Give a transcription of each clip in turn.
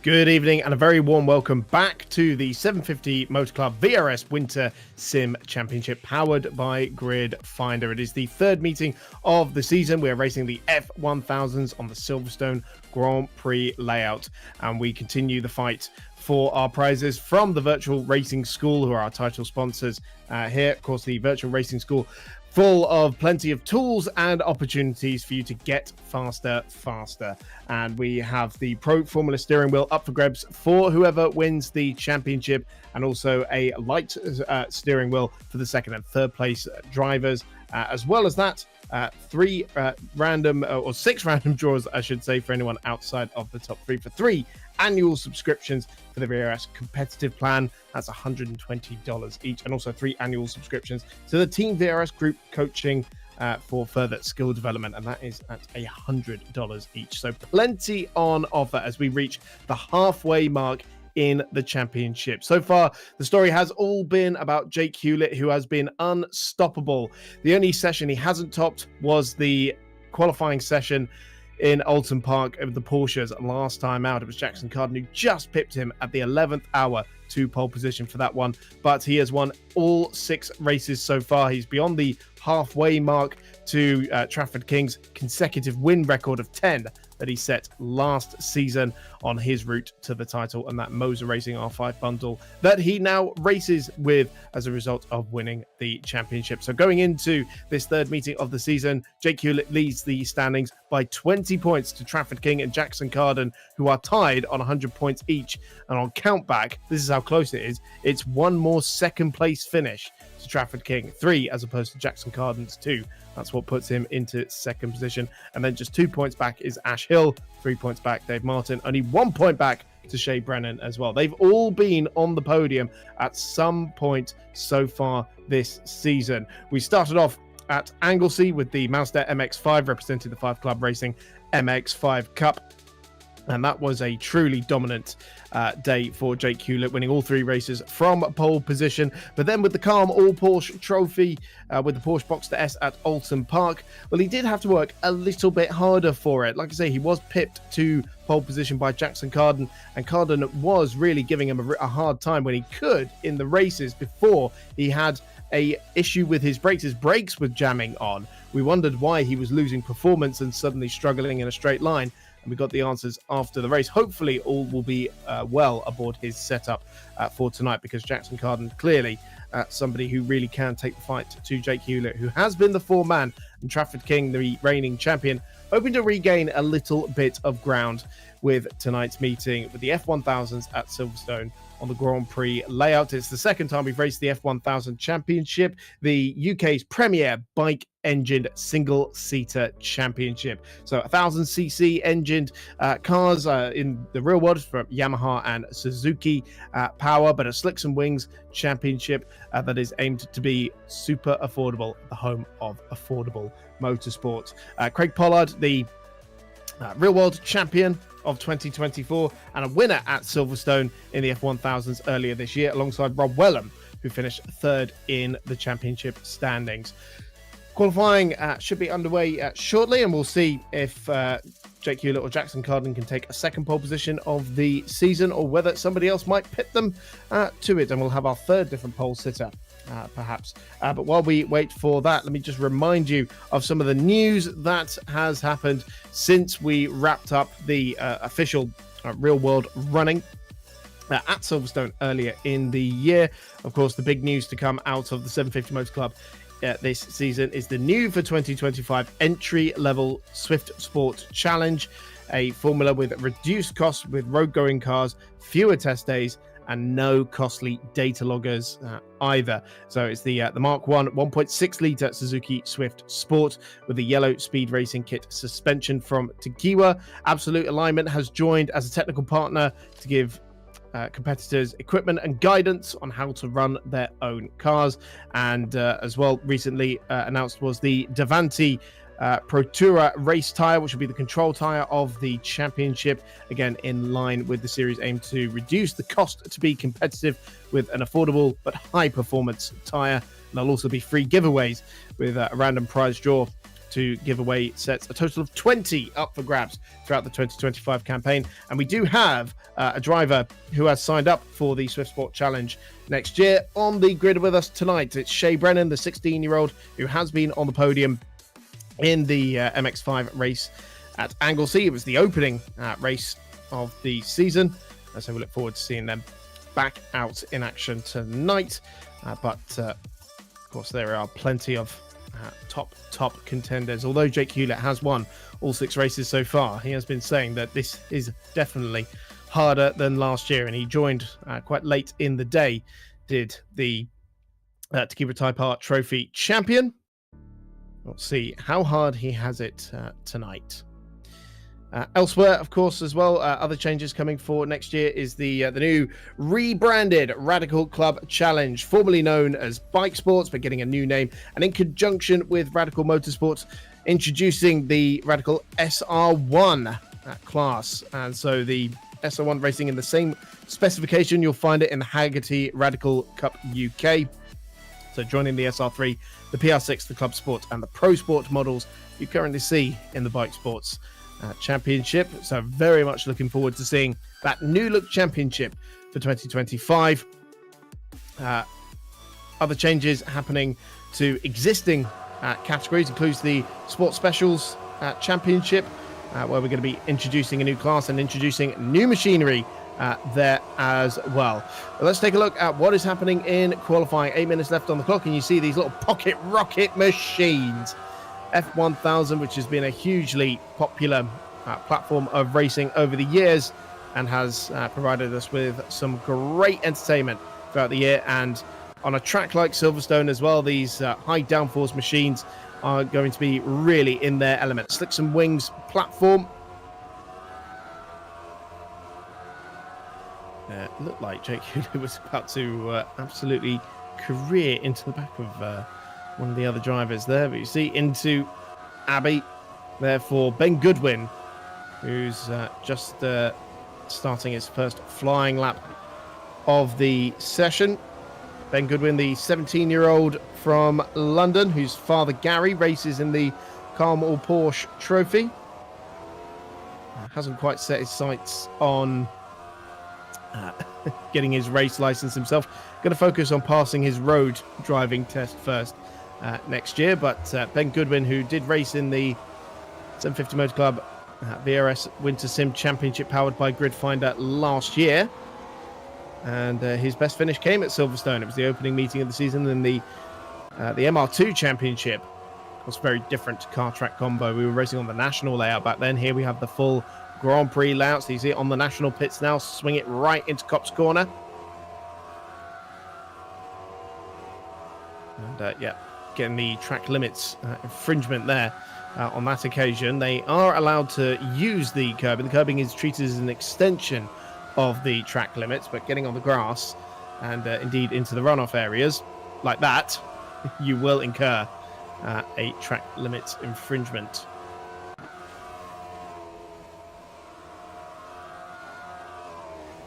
Good evening and a very warm welcome back to the 750 Motor Club VRS Winter Sim Championship powered by Grid Finder. It is the third meeting of the season. We are racing the F1000s on the Silverstone Grand Prix layout, and we continue the fight for our prizes from the Virtual Racing School, who are our title sponsors here. Of course, the Virtual Racing School, full of plenty of tools and opportunities for you to get faster. And we have the Pro Formula steering wheel up for grabs for whoever wins the championship, and also a light steering wheel for the second and third place drivers. As well as that, six random draws, I should say, for anyone outside of the top three, for 3 annual subscriptions for the VRS competitive plan. That's $120 each, and also 3 annual subscriptions to the Team VRS group coaching for further skill development, and that is at $100 each. So plenty on offer as we reach the halfway mark in the championship. So far, the story has all been about Jake Hewlett, who has been unstoppable. The only session he hasn't topped was the qualifying session in Oulton Park of the Porsches last time out. It was Jackson Carden who just pipped him at the 11th hour to pole position for that one, but he has won all 6 races so far. He's beyond the halfway mark to Trafford King's consecutive win record of 10 that he set last season on his route to the title, and that Moser Racing R5 bundle that he now races with as a result of winning the championship. So going into this third meeting of the season, Jake Hewlett leads the standings by 20 points to Trafford King and Jackson Carden, who are tied on 100 points each. And on countback, this is how close it is. It's one more second place finish to Trafford King, 3 as opposed to Jackson Carden's 2. That's what puts him into second position. And then just 2 points back is Ash Hill, 3 points back Dave Martin, only 1 point back to Shea Brennan as well. They've all been on the podium at some point so far this season. We started off at Anglesey with the Mazda MX-5 representing the 5 Club Racing MX-5 Cup. And that was a truly dominant day for Jake Hewlett, winning all 3 races from pole position. But then with the Calm All Porsche Trophy, with the Porsche Boxster S at Oulton Park, well, he did have to work a little bit harder for it. Like I say, he was pipped to pole position by Jackson Carden, and Carden was really giving him a hard time when he could in the races before he had a issue with his brakes. His brakes were jamming on. We wondered why he was losing performance and suddenly struggling in a straight line. And we got the answers after the race. Hopefully all will be well aboard his setup for tonight, because Jackson Carden clearly somebody who really can take the fight to Jake Hewlett, who has been the 4-man, and Trafford King, the reigning champion, hoping to regain a little bit of ground with tonight's meeting with the F1000s at Silverstone on the Grand Prix layout. It's the second time we've raced the F1000 Championship, the UK's premier bike-engined single-seater championship. So 1,000cc engined cars in the real world from Yamaha and Suzuki power, but a Slicks and Wings championship that is aimed to be super affordable, the home of affordable motorsport. Craig Pollard, the real world champion of 2024 and a winner at Silverstone in the F1000s earlier this year, alongside Rob Wellham, who finished 3rd in the championship standings. Qualifying should be underway shortly, and we'll see if Jake Hewlett or Jackson Carden can take a second pole position of the season, or whether somebody else might pit them to it, and we'll have our 3rd different pole sitter perhaps. But while we wait for that, let me just remind you of some of the news that has happened since we wrapped up the official real world running at Silverstone earlier in the year. Of course, the big news to come out of the 750 Motor Club this season is the new for 2025 entry-level Swift Sport Challenge, a formula with reduced costs with road-going cars, fewer test days, and no costly data loggers either. So it's the Mark 1 1.6 litre Suzuki Swift Sport with the yellow speed racing kit suspension from Takiwa. Absolute Alignment has joined as a technical partner to give competitors equipment and guidance on how to run their own cars. And as well, recently announced was the Davanti Protura race tyre, which will be the control tyre of the championship, again in line with the series aim to reduce the cost to be competitive with an affordable but high performance tyre. And there'll also be free giveaways with a random prize draw to give away sets, a total of 20 up for grabs throughout the 2025 campaign. And we do have a driver who has signed up for the Swift Sport Challenge next year on the grid with us tonight. It's Shay Brennan, the 16-year-old who has been on the podium in the MX5 race at Anglesey. It was the opening race of the season, so we look forward to seeing them back out in action tonight. But of course, there are plenty of top contenders. Although Jake Hewlett has won all 6 races so far, he has been saying that this is definitely harder than last year, and he joined quite late in the day, did the Tequila Type R Trophy champion. We'll see how hard he has it tonight. Elsewhere, of course, as well, other changes coming for next year is the new rebranded Radical Club Challenge, formerly known as Bike Sports, but getting a new name, and in conjunction with Radical Motorsport, introducing the Radical SR1 class. And so the SR1 racing in the same specification, you'll find it in the Haggerty Radical Cup UK. So joining the SR3, the PR6, the Club Sport, and the Pro Sport models you currently see in the Bike Sports Championship. So very much looking forward to seeing that new look championship for 2025. Other changes happening to existing categories includes the Sport Specials Championship, where we're going to be introducing a new class and introducing new machinery there as well. Let's take a look at what is happening in qualifying. 8 minutes left on the clock, and you see these little pocket rocket machines. F1000, which has been a hugely popular platform of racing over the years and has provided us with some great entertainment throughout the year. And on a track like Silverstone as well, these high downforce machines are going to be really in their element. Slicks and Wings platform. Looked like Jake Hewlett was about to absolutely career into the back of one of the other drivers there, but you see into Abbey there for Ben Goodwin, who's just starting his first flying lap of the session. Ben Goodwin, the 17-year-old from London, whose father Gary races in the Carmel Porsche Trophy. Hasn't quite set his sights on getting his race license himself. Going to focus on passing his road driving test first next year. But Ben Goodwin, who did race in the 750 Motor Club VRS Winter Sim Championship powered by Grid Finder last year, and his best finish came at Silverstone. It was the opening meeting of the season in the MR2 Championship. Of course, very different car track combo. We were racing on the national layout back then. Here we have the full Grand Prix layout. So you see it on the national pits now. Swing it right into Copse Corner. And yeah, getting the track limits infringement there on that occasion. They are allowed to use the curbing. The curbing is treated as an extension of the track limits, but getting on the grass and indeed into the runoff areas like that, you will incur a track limits infringement.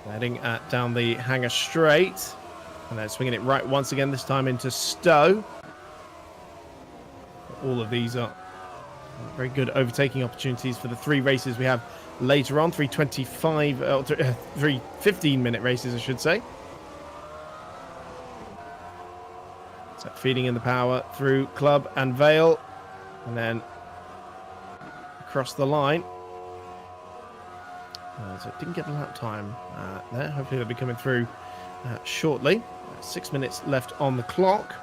Heading down the Hangar Straight, and then swinging it right once again, this time into Stowe. All of these are very good overtaking opportunities for the 3 races we have later on. 3 15-minute races, I should say. So feeding in the power through Club and Vale, and then across the line. So it didn't get the lap time there. Hopefully they'll be coming through shortly. 6 minutes left on the clock.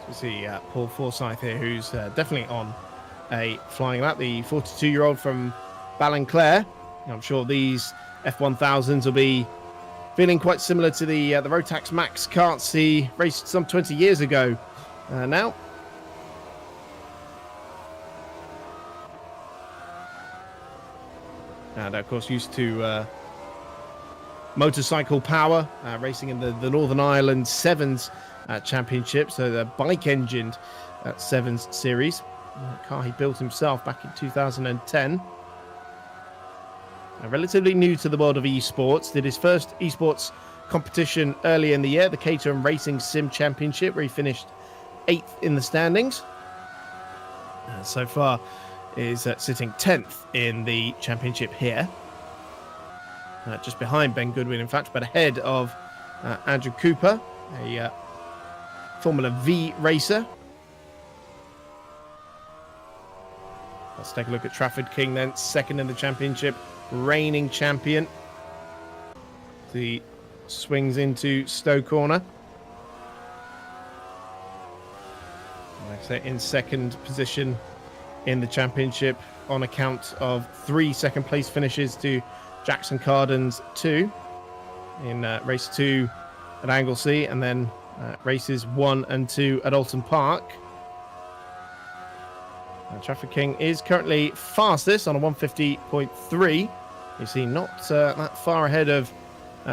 So we see Paul Forsyth here, who's definitely on a flying lap. The 42-year-old from Ballinclare. I'm sure these F1000s will be feeling quite similar to the Rotax Max karts he raced some 20 years ago now. And of course used to motorcycle power, racing in the Northern Ireland Sevens Championship, so the bike-engined Sevens series. A car he built himself back in 2010. Relatively new to the world of esports. Did his first esports competition early in the year, the Caterham Racing Sim Championship, where he finished 8th in the standings. So far is sitting 10th in the championship here. Just behind Ben Goodwin, in fact, but ahead of Andrew Cooper, a Formula V racer. Let's take a look at Trafford King then, second in the championship, reigning champion. The swings into Stowe Corner. Like I say, in second position in the championship on account of 3 second place finishes to Jackson Carden's 2 in race 2 at Anglesey, and then races 1 and 2 at Alton Park. Trafford King is currently fastest on a 150.3. You see, not that far ahead of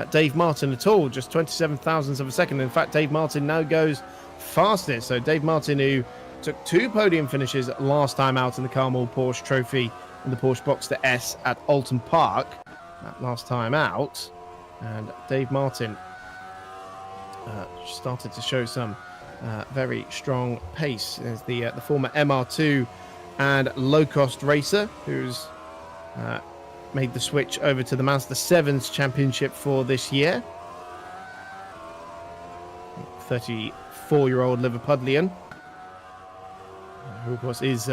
Dave Martin at all, just 27 thousandths of a second. In fact, Dave Martin now goes fastest. So Dave Martin, who took 2 podium finishes last time out in the Carmel Porsche Trophy in the Porsche Boxster S at Alton Park, last time out, and Dave Martin started to show some very strong pace. There's the former MR2 and low-cost racer who's made the switch over to the Mazda 7's championship for this year. 34-year-old Liverpudlian, who of course is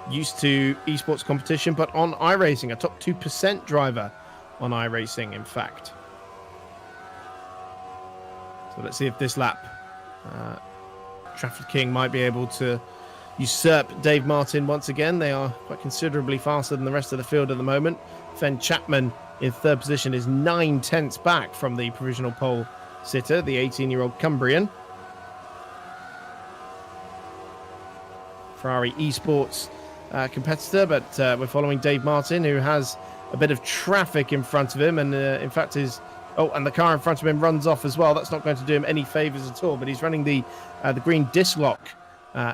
used to esports competition, but on iRacing, a top 2% driver on iRacing, in fact. So let's see if this lap Trafford King might be able to usurp Dave Martin once again. They are quite considerably faster than the rest of the field at the moment. Fen Chapman in third position is 9 tenths back from the provisional pole sitter, the 18-year-old Cumbrian. Ferrari esports competitor, but we're following Dave Martin, who has a bit of traffic in front of him, and in fact is and the car in front of him runs off as well. That's not going to do him any favors at all, but he's running the green disc lock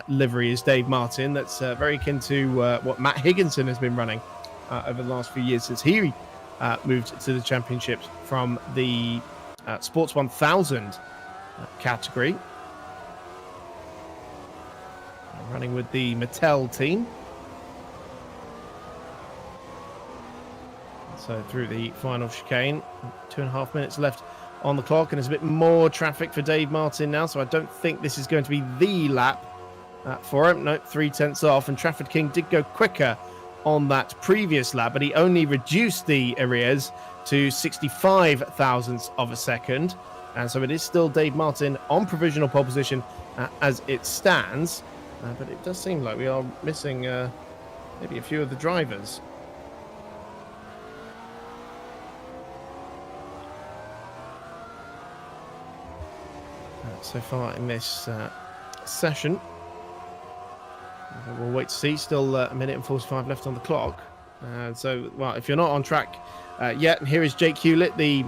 livery is Dave Martin. That's very akin to what Matt Higginson has been running over the last few years since he moved to the championships from the Sports 1000 category. Running with the Mattel team. So through the final chicane, 2.5 minutes left on the clock, and there's a bit more traffic for Dave Martin now, so I don't think this is going to be the lap for him. No, 3 tenths off, and Trafford King did go quicker on that previous lap, but he only reduced the arrears to 65 thousandths of a second, and so it is still Dave Martin on provisional pole position as it stands, but it does seem like we are missing maybe a few of the drivers. So far in this session, we'll wait to see. Still a minute and 45 left on the clock. So, well, if you're not on track yet, here is Jake Hewlett, the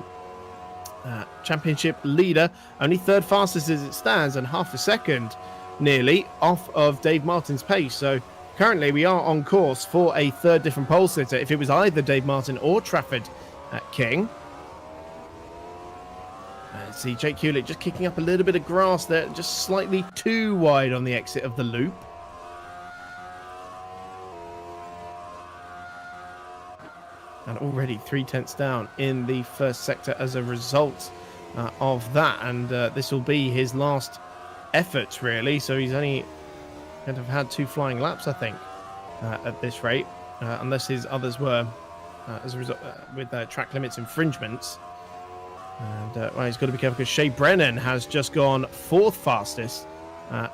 championship leader, only third fastest as it stands, and half a second nearly off of Dave Martin's pace. So currently we are on course for a third different pole sitter if it was either Dave Martin or Trafford King. See Jake Hewlett just kicking up a little bit of grass there, just slightly too wide on the exit of the loop. And already 3 tenths down in the first sector as a result of that. And this will be his last effort, really. So he's only kind of had 2 flying laps, I think, at this rate, unless his others were as a result with track limits infringements. And well, he's got to be careful because Shea Brennan has just gone 4th fastest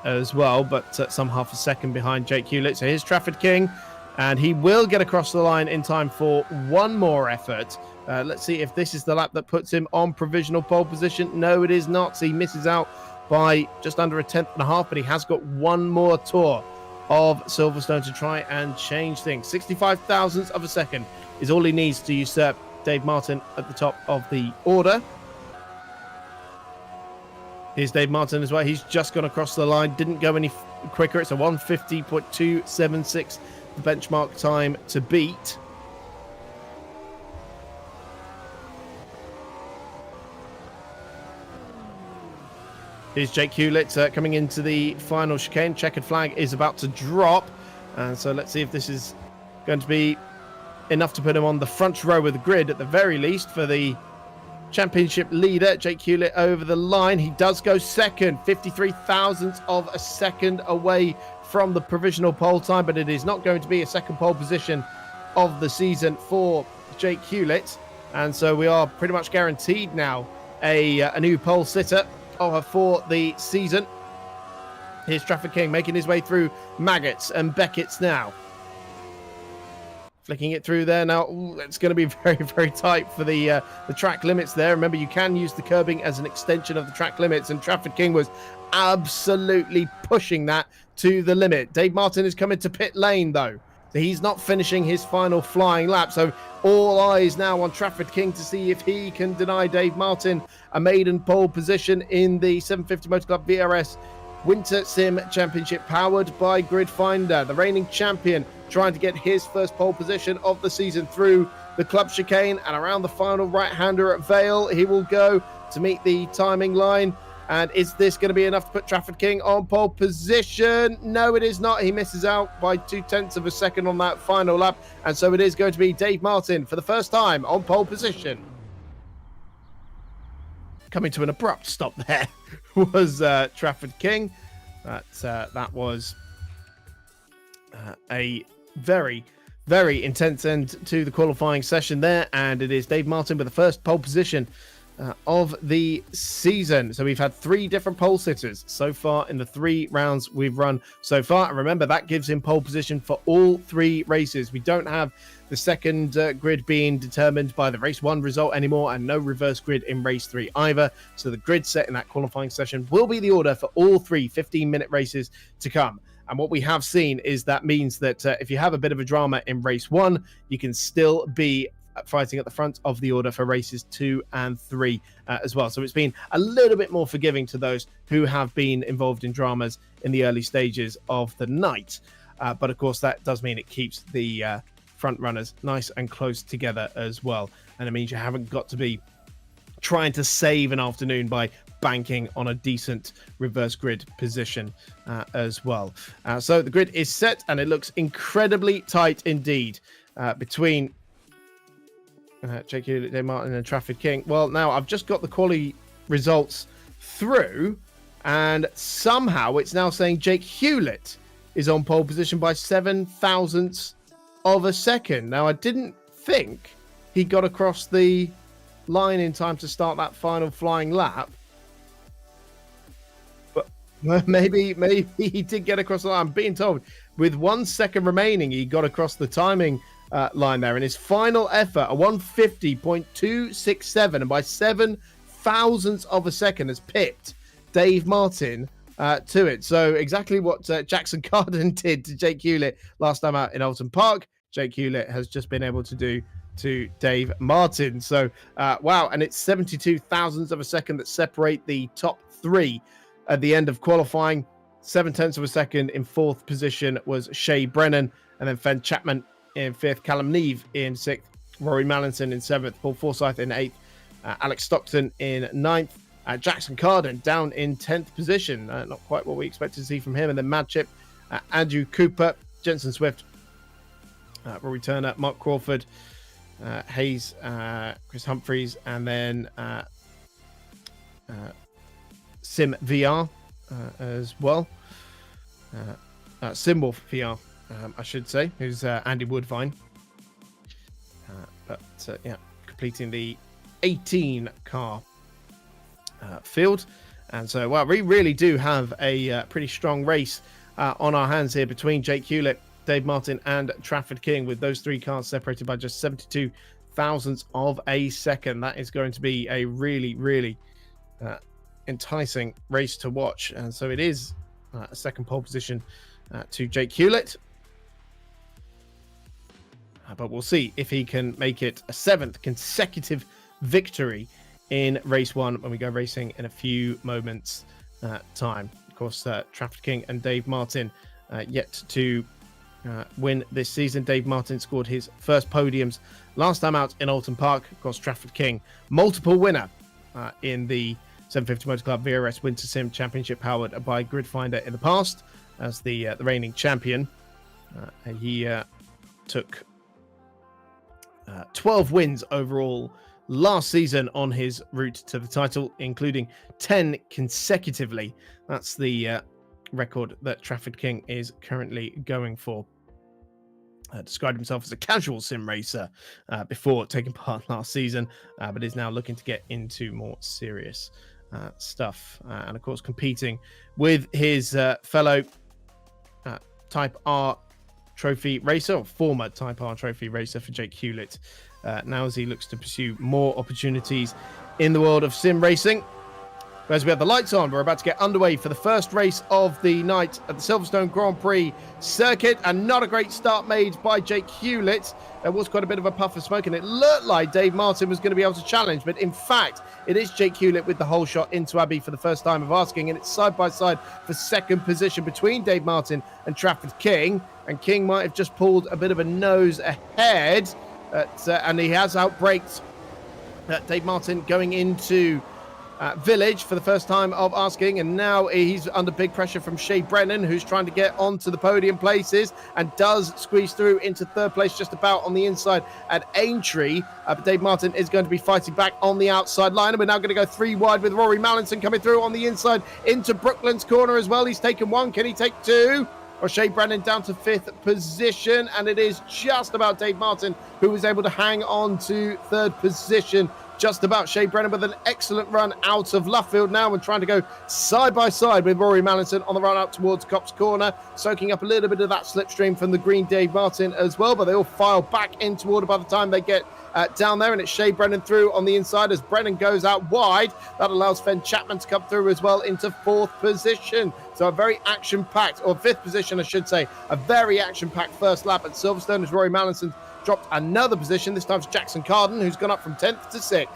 as well, but some half a second behind Jake Hewlett. So here's Trafford King, and he will get across the line in time for one more effort. Let's see if this is the lap that puts him on provisional pole position. No, it is not. So he misses out by just under 1.5 tenths, but he has got one more tour of Silverstone to try and change things. 65 thousandths of a second is all he needs to usurp Dave Martin at the top of the order. Here's Dave Martin as well. He's just gone across the line. Didn't go any quicker. It's a 150.276, the benchmark time to beat. Here's Jake Hewlett coming into the final chicane. Checkered flag is about to drop. And so let's see if this is going to be enough to put him on the front row of the grid at the very least for the championship leader. Jake Hewlett over the line. He does go second, 53 thousandths of a second away from the provisional pole time, but it is not going to be a second pole position of the season for Jake Hewlett. And so we are pretty much guaranteed now a new pole sitter for the season. Here's Trafford King making his way through Maggots and Beckett's now. Flicking it through there now. Ooh, it's going to be very, very tight for the track limits there. Remember, you can use the curbing as an extension of the track limits, and Trafford King was absolutely pushing that to the limit. Dave Martin is coming to pit lane, though. So he's not finishing his final flying lap. So all eyes now on Trafford King to see if he can deny Dave Martin a maiden pole position in the 750 Motor Club VRS Winter Sim Championship, powered by Grid Finder. The reigning champion trying to get his first pole position of the season through the club chicane and around the final right-hander at Vale. He will go to meet the timing line. And is this going to be enough to put Trafford King on pole position? No, it is not. He misses out by 0.2 of a second on that final lap. And so it is going to be Dave Martin for the first time on pole position. Coming to an abrupt stop there was Trafford King. That was a very, very intense end to the qualifying session there. And it is Dave Martin with the first pole position of the season. So we've had 3 different pole sitters so far in the 3 rounds we've run so far. And remember, that gives him pole position for all 3 races. We don't have the second grid being determined by the race 1 result anymore, and no reverse grid in race 3 either. So the grid set in that qualifying session will be the order for all 3 15-minute races to come. And what we have seen is that means that if you have a bit of a drama in race 1, you can still be fighting at the front of the order for races 2 and 3 as well. So it's been a little bit more forgiving to those who have been involved in dramas in the early stages of the night. But of course, that does mean it keeps the front runners nice and close together as well. And it means you haven't got to be trying to save an afternoon by banking on a decent reverse grid position as well. So the grid is set and it looks incredibly tight indeed between Jake Hewlett, Dave Martin and Trafford King. Well, now I've just got the quali results through, and somehow it's now saying Jake Hewlett is on pole position by 7 thousandths of a second. Now, I didn't think he got across the line in time to start that final flying lap, but maybe he did get across the line. I'm being told with 1 second remaining, he got across the timing line there in his final effort, a 150.267, and by 7 thousandths of a second has pipped Dave Martin to it. So exactly what Jackson Carden did to Jake Hewlett last time out in Alton Park, Jake Hewlett has just been able to do to Dave Martin. So wow, and it's 72 thousandths of a second that separate the top 3 at the end of qualifying. 0.7 of a second in 4th position was Shay Brennan, and then Fen Chapman in 5th, Callum Neve in 6th, Rory Mallinson in 7th, Paul Forsyth in 8th, Alex Stockton in 9th, Jackson Carden down in 10th position. Not quite what we expected to see from him. And then Mad Chip, Andrew Cooper, Jensen Swift, Rory Turner, Mark Crawford, Hayes, Chris Humphreys, and then Sim VR as well. Simwolf VR. I should say, who's Andy Woodvine. Yeah, completing the 18 car field. And so, well, we really do have a pretty strong race on our hands here between Jake Hewlett, Dave Martin, and Trafford King, with those 3 cars separated by just 72 thousandths of a second. That is going to be a really, really enticing race to watch. And so it is a second pole position to Jake Hewlett. But we'll see if he can make it a 7th consecutive victory in race 1 when we go racing in a few moments time. Of course, Trafford King and Dave Martin yet to win this season. Dave Martin scored his first podiums last time out in Alton Park. Of course, Trafford King, multiple winner in the 750 Motor Club VRS Winter Sim Championship powered by Grid Finder in the past as the reigning champion. He took 12 wins overall last season on his route to the title, including 10 consecutively. That's the record that Trafford King is currently going for. Described himself as a casual sim racer before taking part last season, but is now looking to get into more serious stuff. And of course, competing with his fellow Type R trophy racer, or former Type R trophy racer for Jake Hewlett, now as he looks to pursue more opportunities in the world of sim racing. As we have the lights on, we're about to get underway for the first race of the night at the Silverstone Grand Prix Circuit, and not a great start made by Jake Hewlett. There was quite a bit of a puff of smoke, and it looked like Dave Martin was going to be able to challenge, but in fact, it is Jake Hewlett with the whole shot into Abbey for the first time of asking, and it's side by side for second position between Dave Martin and Trafford King, and King might have just pulled a bit of a nose ahead, and he has outbraked Dave Martin going into Village for the first time of asking, and now he's under big pressure from Shea Brennan, who's trying to get onto the podium places and does squeeze through into third place just about on the inside at Aintree. But Dave Martin is going to be fighting back on the outside line, and we're now going to go three wide with Rory Mallinson coming through on the inside into Brooklands corner as well. He's taken one. Can he take two? Or Shea Brennan down to fifth position, and it is just about Dave Martin who was able to hang on to third position. Just about. Shea Brennan with an excellent run out of Luffield now and trying to go side by side with Rory Mallinson on the run out towards Copse Corner, soaking up a little bit of that slipstream from the green Dave Martin as well, but they all file back into order by the time they get down there, and it's Shea Brennan through on the inside as Brennan goes out wide. That allows Fen Chapman to come through as well into fourth position. So a very action-packed, or fifth position I should say, a very action-packed first lap at Silverstone as Rory Mallinson dropped another position. This time it's Jackson Carden, who's gone up from 10th to 6th.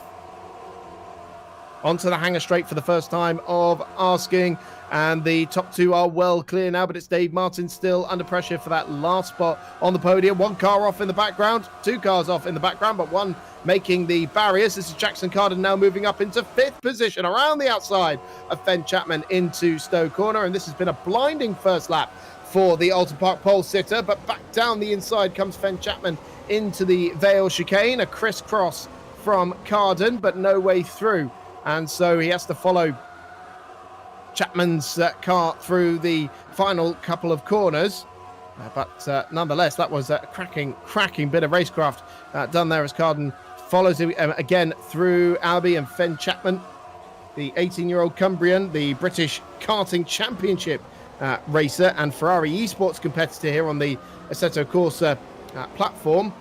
Onto the hanger straight for the first time of asking, and the top two are well clear now, but it's Dave Martin still under pressure for that last spot on the podium. One car off in the background, two cars off in the background, but one making the barriers. This is Jackson Carden now moving up into fifth position around the outside of Fen Chapman into Stowe Corner, and this has been a blinding first lap for the Alton Park pole sitter, but back down the inside comes Fen Chapman into the Vale chicane, a crisscross from Carden, but no way through. And so he has to follow Chapman's car through the final couple of corners. But nonetheless, that was a cracking bit of racecraft done there as Carden follows him again through Albie and Fen Chapman, the 18-year-old Cumbrian, the British Karting Championship racer and Ferrari esports competitor here on the Assetto Corsa platform.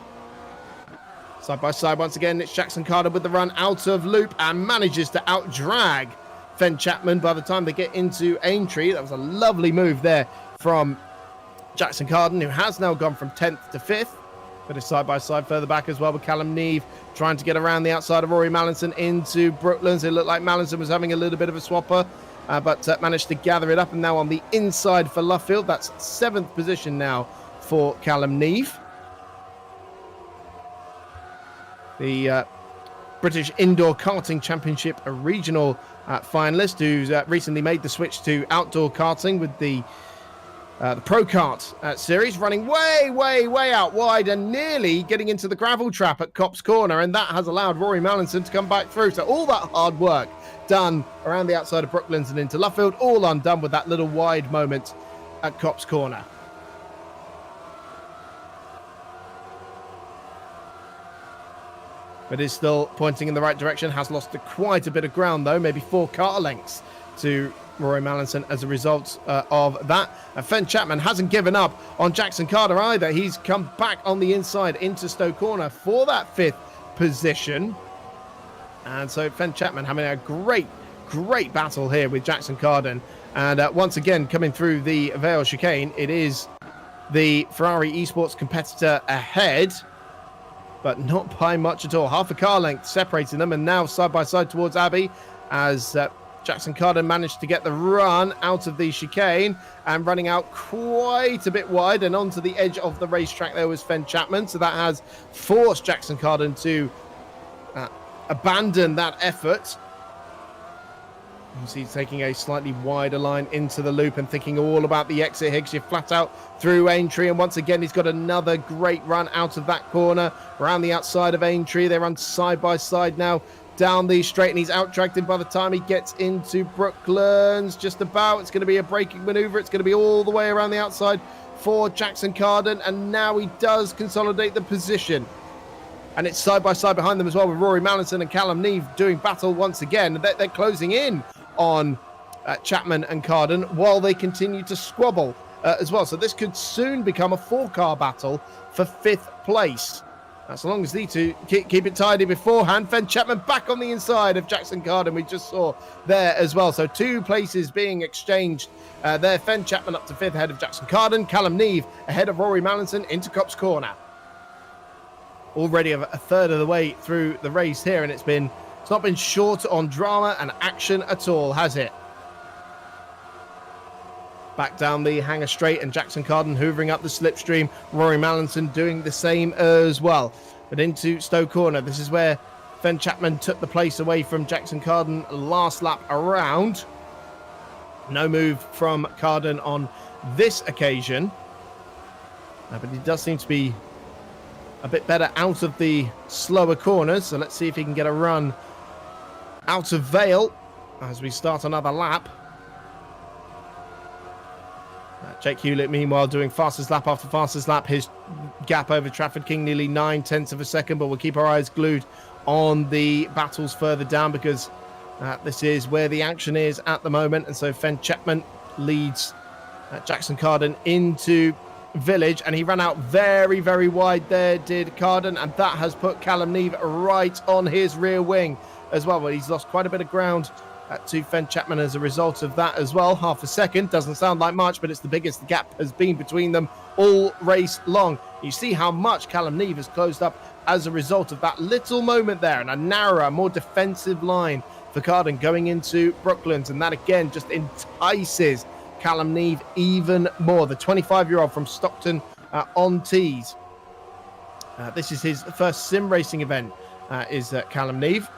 Side by side once again, it's Jackson Carden with the run out of loop and manages to outdrag Fen Chapman by the time they get into Aintree. That was a lovely move there from Jackson Carden, who has now gone from 10th to 5th. But it's side by side further back as well with Callum Neve trying to get around the outside of Rory Mallinson into Brooklands. It looked like Mallinson was having a little bit of a swapper, but managed to gather it up. And now on the inside for Luffield, that's 7th position now for Callum Neve. The British Indoor Karting Championship regional finalist, who's recently made the switch to outdoor karting with the Pro Kart series, running way out wide and nearly getting into the gravel trap at Copse Corner, and that has allowed Rory Mallinson to come back through. So all that hard work done around the outside of Brooklands and into Luffield, all undone with that little wide moment at Copse Corner. But is still pointing in the right direction. Has lost quite a bit of ground, though. Maybe 4 car lengths to Rory Mallinson as a result of that. And Fen Chapman hasn't given up on Jackson Carden either. He's come back on the inside into Stowe Corner for that 5th position. And so Fen Chapman having a great battle here with Jackson Carden. And once again, coming through the Vale chicane, it is the Ferrari esports competitor ahead, but not by much at all. Half a car length separating them, and now side by side towards Abbey as Jackson Carden managed to get the run out of the chicane and running out quite a bit wide and onto the edge of the racetrack. There was Fen Chapman, so that has forced Jackson Carden to abandon that effort. You see he's taking a slightly wider line into the loop and thinking all about the exit here, because you're flat out through Aintree, and once again he's got another great run out of that corner around the outside of Aintree. They run side by side now down the straight, and he's out-tracked him by the time he gets into Brooklands. Just about. It's going to be a braking maneuver. It's going to be all the way around the outside for Jackson Carden, and now he does consolidate the position. And it's side by side behind them as well, with Rory Mallinson and Callum Neve doing battle once again. They're closing in on Chapman and Carden while they continue to squabble as well. So this could soon become a 4-car battle for 5th place. As long as these two keep it tidy beforehand. Fen Chapman back on the inside of Jackson Carden, we just saw there as well. So 2 places being exchanged there. Fen Chapman up to 5th ahead of Jackson Carden. Callum Neve ahead of Rory Mallinson into Copse Corner. Already a third of the way through the race here, and it's not been short on drama and action at all, has it? Back down the hangar straight, and Jackson Carden hoovering up the slipstream. Rory Mallinson doing the same as well. But into Stowe Corner, this is where Fen Chapman took the place away from Jackson Carden last lap around. No move from Carden on this occasion. But he does seem to be a bit better out of the slower corners. So let's see if he can get a run out of Vale as we start another lap. Jake Hewlett, meanwhile, doing fastest lap after fastest lap. His gap over Trafford King nearly 9/10 of a second, but we'll keep our eyes glued on the battles further down, because this is where the action is at the moment. And so Fen Chapman leads Jackson Carden into Village, and he ran out very, very wide there, did Carden, and that has put Callum Neve right on his rear wing as well. But he's lost quite a bit of ground to Fen Chapman as a result of that as well. Half a second doesn't sound like much, but it's the biggest the gap has been between them all race long. You see how much Callum Neve has closed up as a result of that little moment there, and a narrower, more defensive line for Carden going into Brooklands, and that again just entices Callum Neve even more. The 25-year-old from Stockton on Tees. This is his first sim racing event, is Callum Neve.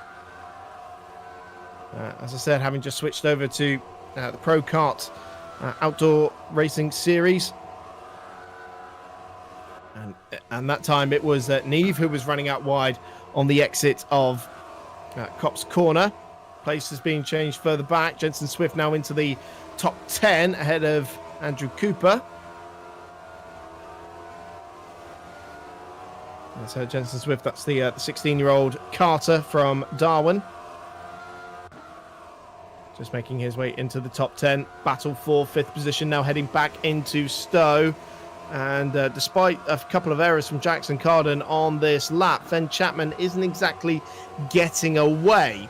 As I said, having just switched over to the Pro Kart Outdoor Racing Series. And that time it was Neve who was running out wide on the exit of Copse Corner. Place has been changed further back. Jensen Swift now into the top 10 ahead of Andrew Cooper. And so Jensen Swift, that's the 16-year-old Carter from Darwin. Just making his way into the top 10. Battle for 5th position, now heading back into Stowe. And despite a couple of errors from Jackson Carden on this lap, Fen Chapman isn't exactly getting away.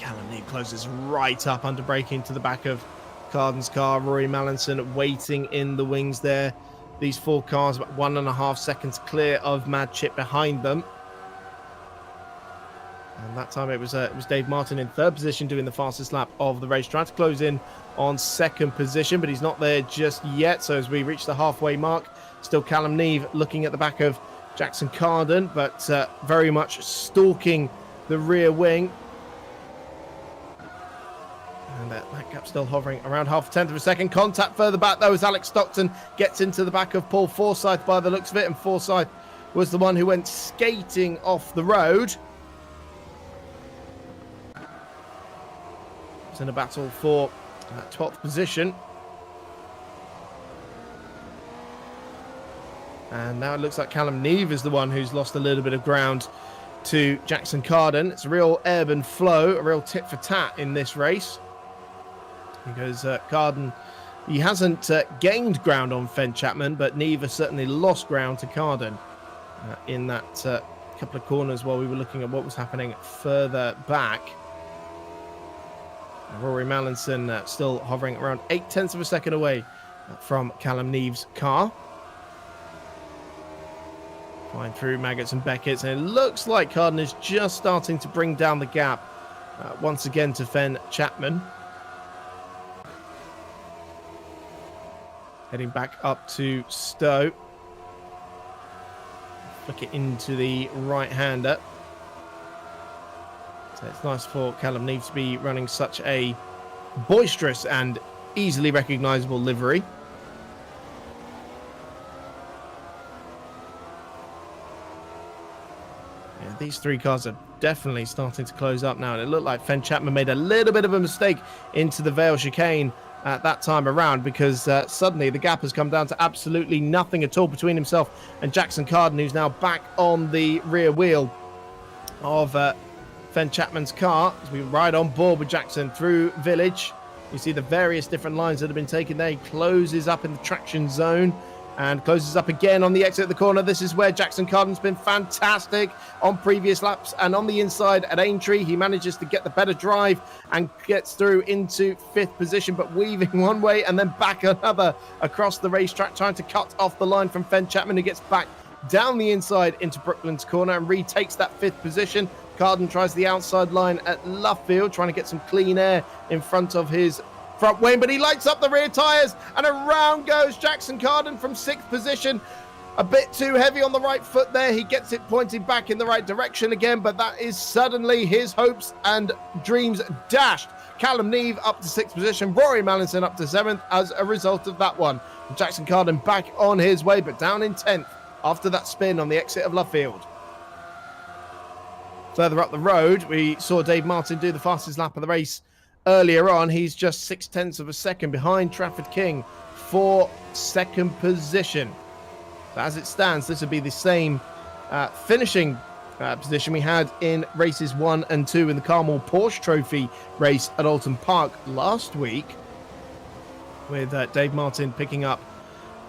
Callum Neve closes right up under braking to the back of Carden's car. Rory Mallinson waiting in the wings there. These 4 cars about 1.5 seconds clear of Mad Chip behind them. And that time it was Dave Martin in 3rd position doing the fastest lap of the race, trying to close in on 2nd position, but he's not there just yet. So as we reach the halfway mark, still Callum Neve looking at the back of Jackson Carden, but very much stalking the rear wing. And that gap still hovering around 0.5 of a second. Contact further back, though, as Alex Stockton gets into the back of Paul Forsyth by the looks of it. And Forsyth was the one who went skating off the road. It's in a battle for 12th position. And now it looks like Callum Neve is the one who's lost a little bit of ground to Jackson Carden. It's a real ebb and flow, a real tit for tat in this race. Because Carden, he hasn't gained ground on Fen Chapman, but Neve has certainly lost ground to Carden in that couple of corners while we were looking at what was happening further back. Rory Mallinson still hovering around 0.8 of a second away from Callum Neve's car. Flying through Maggots and Beckett's, and it looks like Carden is just starting to bring down the gap once again to Fen Chapman. Heading back up to Stowe. Flick it into the right-hander. So it's nice for Callum Neve to be running such a boisterous and easily recognizable livery. Yeah, these three cars are definitely starting to close up now, and it looked like Fen Chapman made a little bit of a mistake into the Vale chicane at that time around, because suddenly the gap has come down to absolutely nothing at all between himself and Jackson Carden, who's now back on the rear wheel of Fen Chapman's car as we ride on board with Jackson through Village. You see the various different lines that have been taken there. He closes up in the traction zone and closes up again on the exit of the corner. This is where Jackson Carden's been fantastic on previous laps, and on the inside at Aintree, he manages to get the better drive and gets through into 5th position, but weaving one way and then back another across the racetrack, trying to cut off the line from Fen Chapman, who gets back down the inside into Brooklands corner and retakes that 5th position. Carden tries the outside line at Luffield, trying to get some clean air in front of his front wing, but he lights up the rear tyres, and around goes Jackson Carden from 6th position. A bit too heavy on the right foot there. He gets it pointed back in the right direction again, but that is suddenly his hopes and dreams dashed. Callum Neve up to 6th position, Rory Mallinson up to 7th as a result of that one. Jackson Carden back on his way, but down in 10th after that spin on the exit of Luffield. Further up the road, we saw Dave Martin do the fastest lap of the race earlier on. He's just 0.6 of a second behind Trafford King for 2nd position. So as it stands, this would be the same finishing position we had in races 1 and 2 in the Carmel Porsche Trophy race at Alton Park last week, with Dave Martin picking up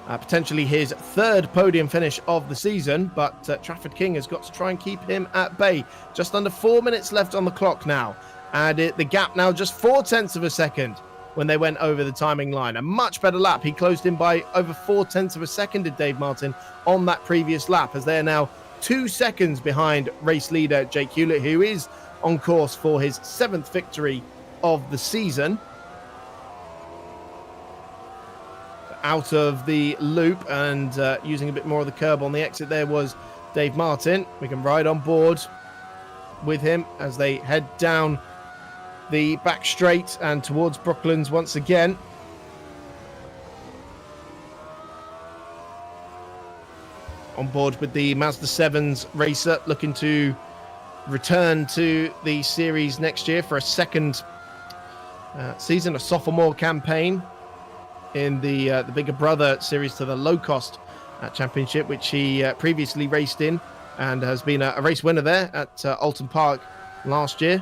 potentially his 3rd podium finish of the season, but Trafford King has got to try and keep him at bay. Just under 4 minutes left on the clock now, and the gap now just 0.4 of a second when they went over the timing line. A much better lap. He closed in by over 0.4 of a second, did Dave Martin, on that previous lap, as they are now 2 seconds behind race leader Jake Hewlett, who is on course for his 7th victory of the season. Out of the loop and using a bit more of the curb on the exit there was Dave Martin. We can ride on board with him as they head down the back straight and towards Brooklands once again. On board with the Mazda 7's racer, looking to return to the series next year for a 2nd season, a sophomore campaign in the Bigger Brother series to the Low Cost Championship, which he previously raced in and has been a race winner there at Alton Park last year.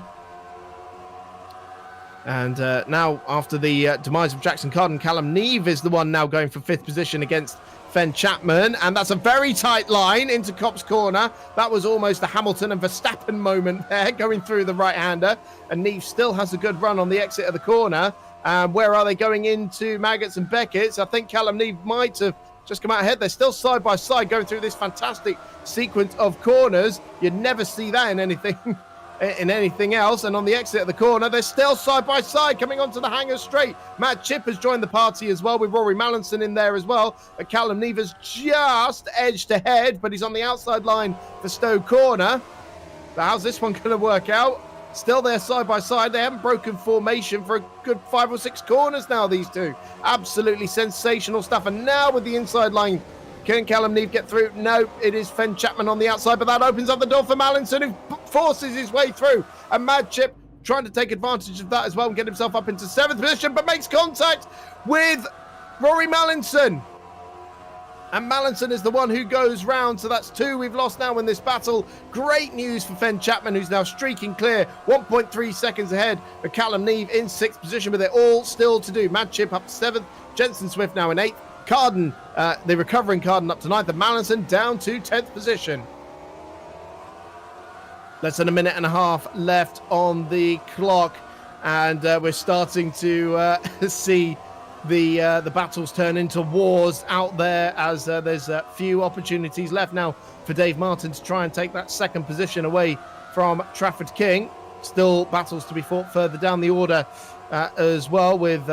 And now, after the demise of Jackson Carden, Callum Neve is the one now going for 5th position against Fen Chapman, and that's a very tight line into Copse Corner. That was almost a Hamilton and Verstappen moment there, going through the right-hander, and Neve still has a good run on the exit of the corner. Where are they going into Maggots and Beckett's? I think Callum Neve might have just come out ahead. They're still side by side going through this fantastic sequence of corners. You'd never see that in anything else. And on the exit of the corner, they're still side by side coming onto the Hanger Straight. Matt Chipp has joined the party as well, with Rory Mallinson in there as well. But Callum Neve has just edged ahead, but he's on the outside line for Stowe Corner. But how's this one going to work out? Still there side by side. They haven't broken formation for a good 5 or 6 corners now, these two. Absolutely sensational stuff. And now with the inside line, can Callum Neve get through? No, it is Fen Chapman on the outside, but that opens up the door for Mallinson, who forces his way through. And Mad Chip trying to take advantage of that as well and get himself up into 7th position, but makes contact with Rory Mallinson. And Mallinson is the one who goes round, so that's 2 we've lost now in this battle. Great news for Fen Chapman, who's now streaking clear, 1.3 seconds ahead of Callum Neve in 6th position, but they're all still to do. Mad Chip up to 7th, Jensen Swift now in 8th, Carden, the recovering Carden up to 9th, and Mallinson down to 10th position. Less than a minute and a half left on the clock, and we're starting to see the battles turn into wars out there, as there's a few opportunities left now for Dave Martin to try and take that 2nd position away from Trafford King. Still battles to be fought further down the order as well, with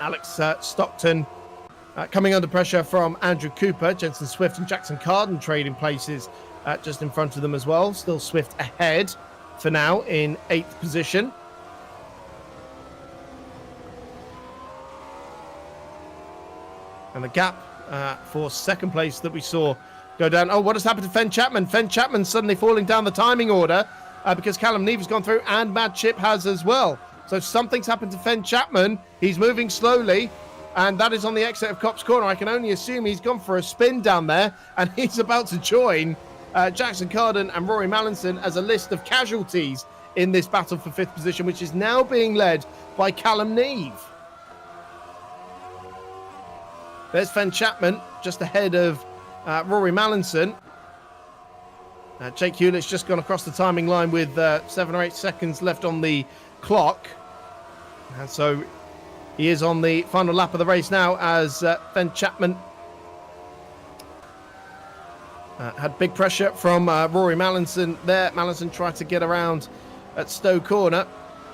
Alex Stockton coming under pressure from Andrew Cooper. Jensen Swift and Jackson Carden trading places just in front of them as well. Still Swift ahead. for now in 8th position. And the gap for second place that we saw go down. Oh, what has happened to Fen Chapman? Fen Chapman suddenly falling down the timing order because Callum Neve has gone through and Mad Chip has as well. So something's happened to Fen Chapman. He's moving slowly, and that is on the exit of Copse Corner. I can only assume he's gone for a spin down there, and he's about to join Jackson Carden and Rory Mallinson as a list of casualties in this battle for 5th position, which is now being led by Callum Neve. There's Fen Chapman just ahead of Rory Mallinson. Jake Hewlett's just gone across the timing line with 7 or 8 seconds left on the clock. And so he is on the final lap of the race now as Fen Chapman had big pressure from Rory Mallinson there. Mallinson tried to get around at Stowe Corner.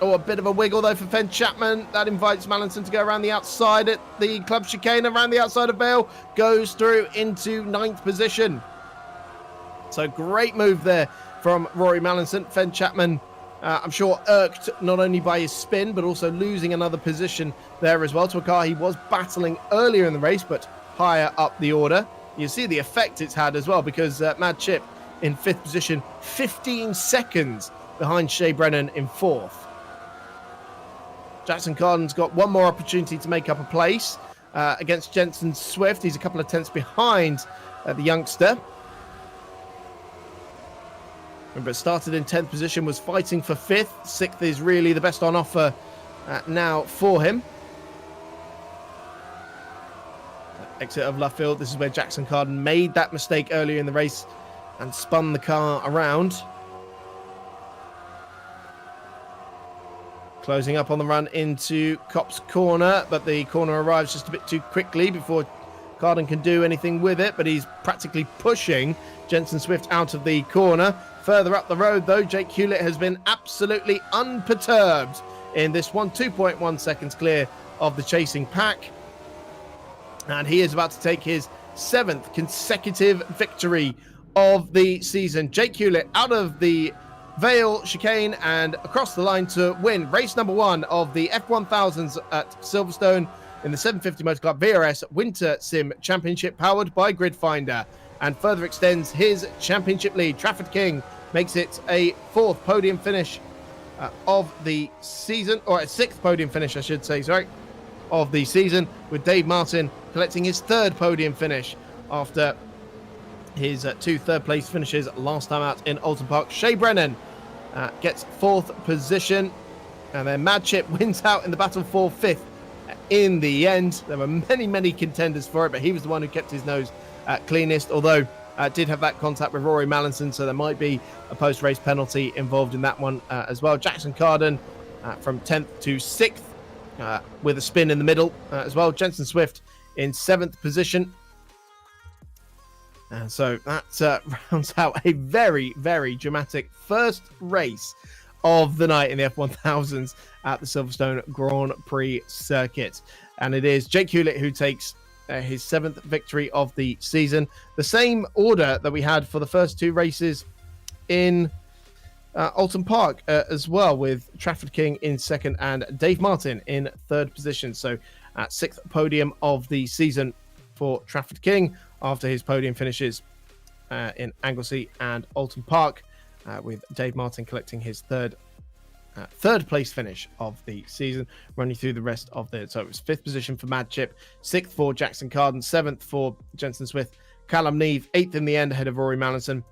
Oh, a bit of a wiggle though for Fen Chapman. That invites Mallinson to go around the outside at the club chicane, around the outside of Vale, goes through into 9th position. So great move there from Rory Mallinson. Fen Chapman, I'm sure, irked not only by his spin, but also losing another position there as well to a car he was battling earlier in the race, but higher up the order. You see the effect it's had as well, because Mad Chip in 5th position, 15 seconds behind Shea Brennan in 4th. Jackson Carden's got one more opportunity to make up a place against Jensen Swift. He's a couple of tenths behind the youngster. Remember, it started in 10th position, was fighting for 5th. 6th is really the best on offer now for him. Exit of Luffield. This is where Jackson Carden made that mistake earlier in the race and spun the car around. Closing up on the run into Copse Corner, but the corner arrives just a bit too quickly before Carden can do anything with it, but he's practically pushing Jensen Swift out of the corner. Further up the road, though, Jake Hewlett has been absolutely unperturbed in this one, 2.1 seconds clear of the chasing pack. And he is about to take his 7th consecutive victory of the season. Jake Hewlett out of the Vale chicane and across the line to win race number 1 of the F1000s at Silverstone in the 750 Motor Club VRS Winter Sim Championship, powered by Grid Finder, and further extends his championship lead. Trafford King makes it a 4th podium finish of the season, or a 6th podium finish, I should say, of the season, with Dave Martin collecting his 3rd podium finish after his 2 third-place finishes last time out in Alton Park. Shea Brennan gets 4th position, and then Mad Chip wins out in the battle for 5th in the end. There were many, many contenders for it, but he was the one who kept his nose cleanest, although did have that contact with Rory Mallinson, so there might be a post-race penalty involved in that one as well. Jackson Carden from 10th to 6th with a spin in the middle as well. Jensen Swift in 7th position. And so that rounds out a very, very dramatic first race of the night in the F1000s at the Silverstone Grand Prix Circuit. And it is Jake Hewlett who takes his 7th victory of the season. The same order that we had for the first 2 races in Alton Park as well, with Trafford King in 2nd and Dave Martin in 3rd position. So 6th podium of the season for Trafford King after his podium finishes in Anglesey and Alton Park, with Dave Martin collecting his 3rd place finish of the season. Running through the rest of so it was 5th position for Mad Chip, 6th for Jackson Carden, 7th for Jensen Swift, Callum Neve 8th in the end ahead of Rory Mallinson,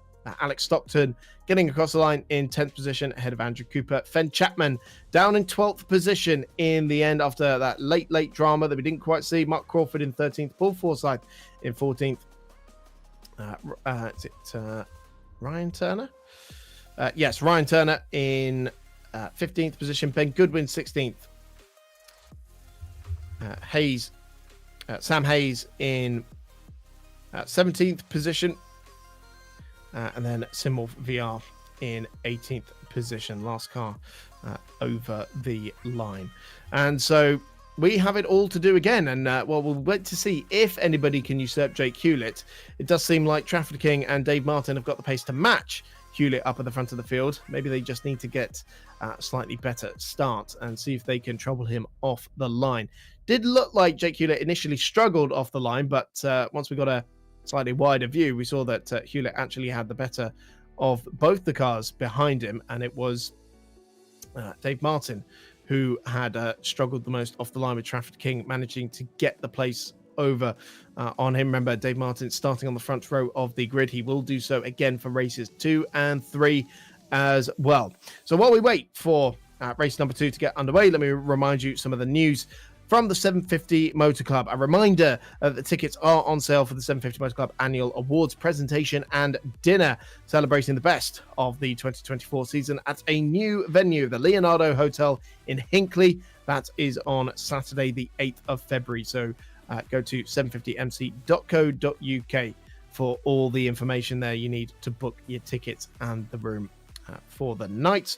Alex Stockton getting across the line in 10th position ahead of Andrew Cooper, Fen Chapman down in 12th position in the end after that late drama that we didn't quite see. Mark Crawford in 13th, Paul Forsyth in 14th. Is it Ryan Turner? Yes, Ryan Turner in 15th position, Ben Goodwin 16th, Sam Hayes in 17th position, and then Simwolf VR in 18th position, last car over the line. And so we have it all to do again, and well, we'll wait to see if anybody can usurp Jake Hewlett. It does seem like Trafford King and Dave Martin have got the pace to match Hewlett up at the front of the field. Maybe they just need to get a slightly better start and see if they can trouble him off the line. Did look like Jake Hewlett initially struggled off the line, but once we got a slightly wider view, we saw that Hewlett actually had the better of both the cars behind him, and it was Dave Martin who had struggled the most off the line, with Trafford King managing to get the place over on him. Remember, Dave Martin starting on the front row of the grid. He will do so again for races 2 and 3 as well. So while we wait for race number 2 to get underway, let me remind you some of the news from the 750 Motor Club. A reminder that the tickets are on sale for the 750 Motor Club annual awards presentation and dinner, celebrating the best of the 2024 season at a new venue, the Leonardo Hotel in Hinckley. That is on Saturday, the 8th of February. So go to 750mc.co.uk for all the information there you need to book your tickets and the room for the night.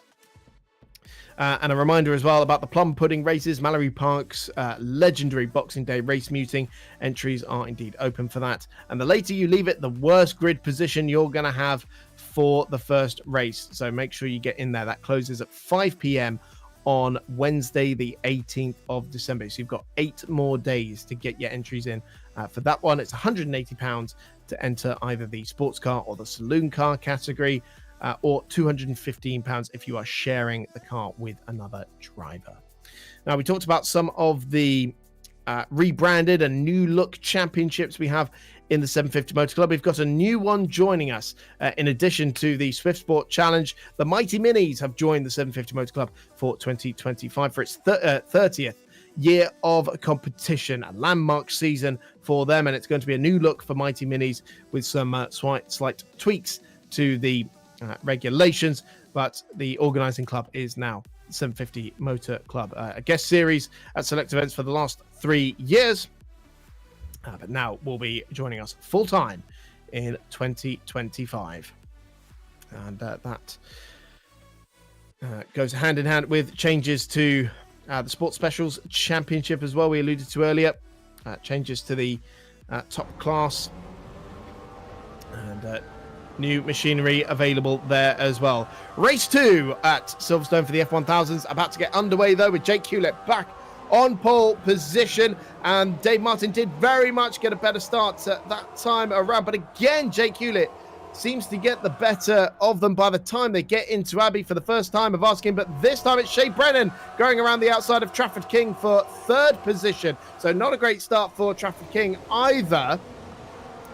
And a reminder as well about the Plum Pudding races, Mallory Park's legendary Boxing Day race muting. Entries are indeed open for that. And the later you leave it, the worse grid position you're going to have for the first race. So make sure you get in there. That closes at 5 p.m. on Wednesday, the 18th of December. So you've got 8 more days to get your entries in. For that one, it's £180 to enter either the sports car or the saloon car category. Or £215 if you are sharing the car with another driver. Now, we talked about some of the rebranded and new look championships we have in the 750 Motor Club. We've got a new one joining us. In addition to the Swift Sport Challenge, the Mighty Minis have joined the 750 Motor Club for 2025 for its 30th year of competition, a landmark season for them. And it's going to be a new look for Mighty Minis with some slight tweaks to the regulations, but the organising club is now 750 Motor Club, a guest series at select events for the last 3 years, but now will be joining us full time in 2025, and that goes hand in hand with changes to the Sports Specials Championship as well. We alluded to earlier changes to the top class and new machinery available there as well. Race 2 at Silverstone for the F1000s about to get underway though, with Jake Hewlett back on pole position, and Dave Martin did very much get a better start that time around, but again Jake Hewlett seems to get the better of them by the time they get into Abbey for the first time of asking, but this time it's Shea Brennan going around the outside of Trafford King for 3rd position, so not a great start for Trafford King either.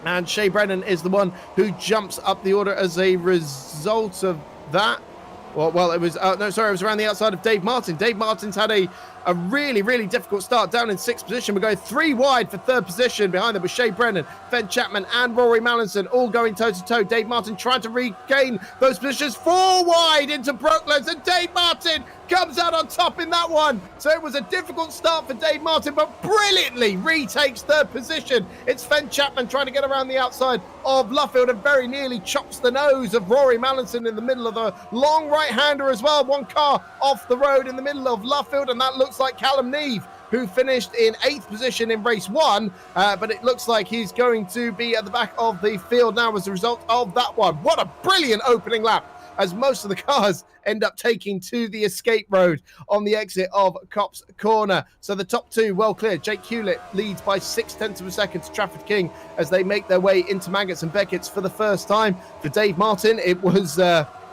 And Shea Brennan is the one who jumps up the order as a result of that. Well, it was it was around the outside of Dave Martin. Dave Martin's had a really, really difficult start, down in 6th position. We're going 3 wide for 3rd position. Behind them was Shea Brennan, Ben Chapman, and Rory Mallinson, all going toe-to-toe. Dave Martin trying to regain those positions. 4 wide into Brooklands, and Dave Martin comes out on top in that one. So it was a difficult start for Dave Martin, but brilliantly retakes 3rd position. It's Ben Chapman trying to get around the outside of Luffield and very nearly chops the nose of Rory Mallinson in the middle of the long right-hander as well. 1 car off the road in the middle of Luffield, and that looks like Callum Neve, who finished in 8th position in race 1, but it looks like he's going to be at the back of the field now as a result of that one. What a brilliant opening lap, as most of the cars end up taking to the escape road on the exit of Cops Corner. So the top 2 well clear. Jake Hewlett leads by 0.6 of a second to Trafford King as they make their way into Maggots and Beckett's for the first time. For Dave Martin, it was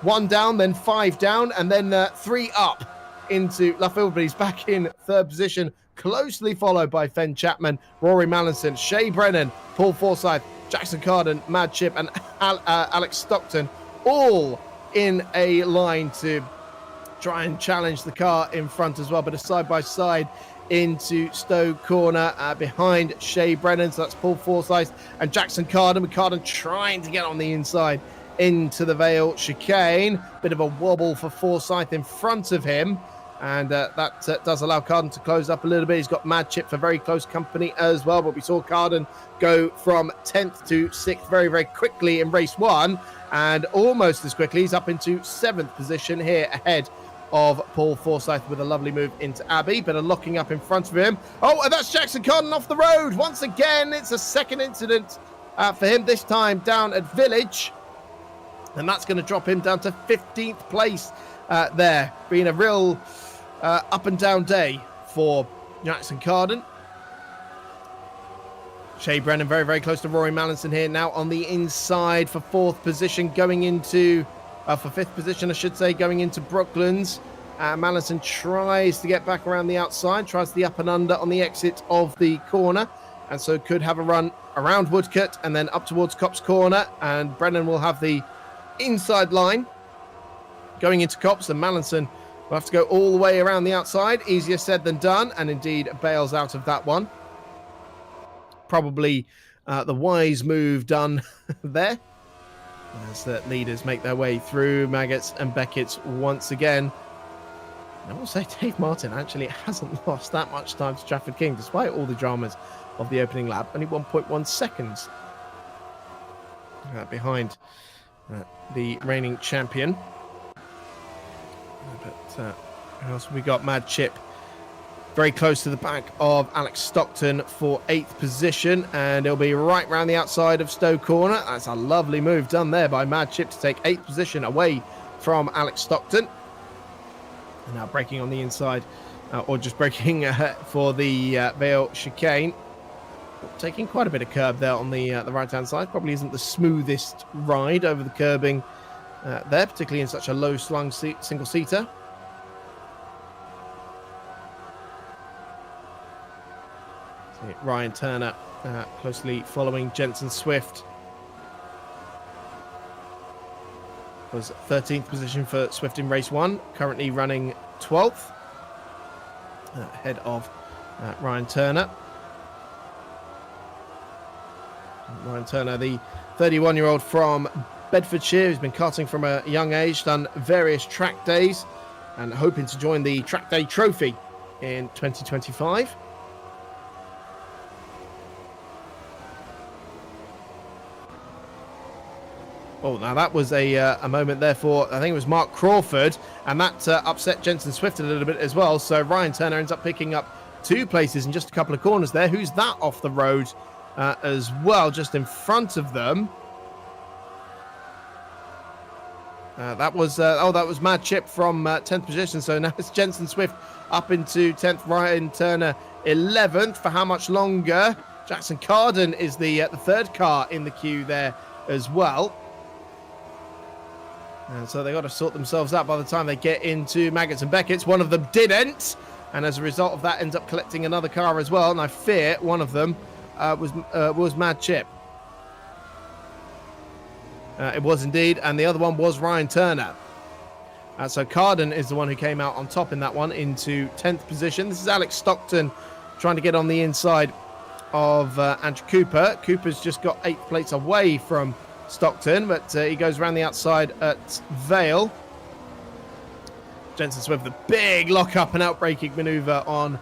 1 down, then 5 down, and then 3 up into Luffield, but he's back in 3rd position, closely followed by Fen Chapman, Rory Mallinson, Shea Brennan, Paul Forsyth, Jackson Carden, Mad Chip, and Alex Stockton, all in a line to try and challenge the car in front as well, but a side-by-side into Stowe Corner behind Shea Brennan. So that's Paul Forsyth and Jackson Carden, with Carden trying to get on the inside into the Vale chicane. Bit of a wobble for Forsyth in front of him, and that does allow Carden to close up a little bit. He's got Mad Chip for very close company as well, but we saw Carden go from 10th to 6th very, very quickly in race 1, and almost as quickly he's up into 7th position here ahead of Paul Forsyth with a lovely move into Abbey, but a locking up in front of him. Oh, and that's Jackson Carden off the road once again. It's a second incident for him, this time down at Village. And that's going to drop him down to 15th place there. Being a real up and down day for Jackson Carden. Shea Brennan very, very close to Rory Mallinson here. Now on the inside for 4th position, going into... for 5th position, I should say, going into Brooklands. Mallinson tries to get back around the outside, tries the up and under on the exit of the corner, and so could have a run around Woodcote and then up towards Copse Corner, and Brennan will have the inside line going into Copse, and Mallinson will have to go all the way around the outside. Easier said than done, and indeed bails out of that one. Probably the wise move done there, as the leaders make their way through. Maggots and Beckett's once again. And I will say Dave Martin actually hasn't lost that much time to Trafford King, despite all the dramas of the opening lap. Only 1.1 seconds behind the reigning champion. But who else have we got? Mad Chip very close to the back of Alex Stockton for 8th position, and it'll be right round the outside of Stowe Corner. That's a lovely move done there by Mad Chip to take 8th position away from Alex Stockton. And now braking on the inside, or just braking for the Vale chicane. Taking quite a bit of curb there on the right-hand side. Probably isn't the smoothest ride over the curbing there, particularly in such a low-slung single-seater. Ryan Turner closely following Jensen Swift. Was 13th position for Swift in race 1, currently running 12th, ahead of Ryan Turner. Ryan Turner, the 31-year-old from Bedfordshire, who's been karting from a young age, done various track days, and hoping to join the Track Day Trophy in 2025. Oh, now that was a moment there for, I think it was Mark Crawford, and that upset Jensen Swift a little bit as well. So Ryan Turner ends up picking up 2 places in just a couple of corners there. Who's that off the road as well, just in front of them? That was Mad Chip from 10th position. So now it's Jensen Swift up into 10th, Ryan Turner 11th. For how much longer? Jackson Carden is the 3rd car in the queue there as well. And so they got to sort themselves out by the time they get into Maggots and Beckett's. One of them didn't, and as a result of that, ends up collecting another car as well. And I fear one of them was Mad Chip. It was indeed, and the other one was Ryan Turner. So Carden is the one who came out on top in that one into 10th position. This is Alex Stockton trying to get on the inside of Andrew Cooper. Cooper's just got 8 plates away from Stockton, but he goes around the outside at Vale. Jensen Swift, the big lock-up and out-braking manoeuvre on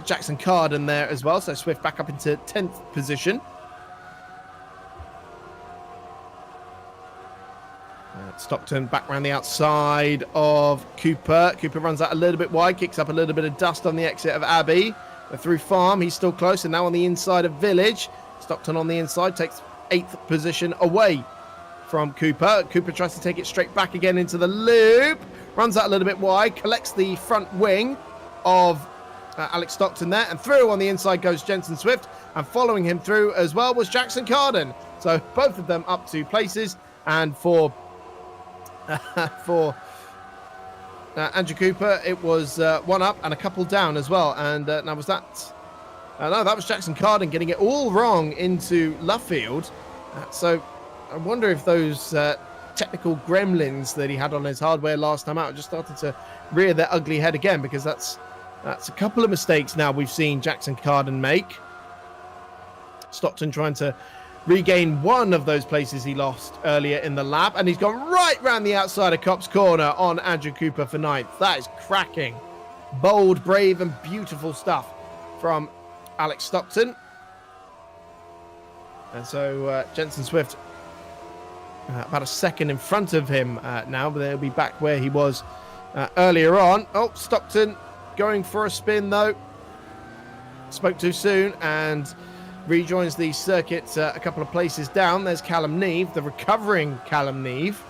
Jackson Carden there as well. So Swift back up into 10th position. Stockton back around the outside of Cooper. Cooper runs out a little bit wide, kicks up a little bit of dust on the exit of Abbey. Through Farm, he's still close, and now on the inside of Village. Stockton on the inside takes 8th position away from Cooper. Cooper tries to take it straight back again into the loop. Runs out a little bit wide, collects the front wing of Alex Stockton there, and through on the inside goes Jensen Swift, and following him through as well was Jackson Carden. So both of them up 2 places, and for Andrew Cooper, it was 1 up and a couple down as well. And now was that... no, that was Jackson Carden getting it all wrong into Luffield. So I wonder if those technical gremlins that he had on his hardware last time out just started to rear their ugly head again, because that's a couple of mistakes now we've seen Jackson Carden make. Stockton trying to regain 1 of those places he lost earlier in the lap, and he's gone right round the outside of Copse Corner on Andrew Cooper for 9th. That is cracking. Bold, brave, and beautiful stuff from Alex Stockton. And so Jensen Swift about a second in front of him now, but they'll be back where he was earlier on. Oh, Stockton going for a spin though. Spoke too soon and rejoins the circuit a couple of places down. There's Callum Neve, the recovering Callum Neve.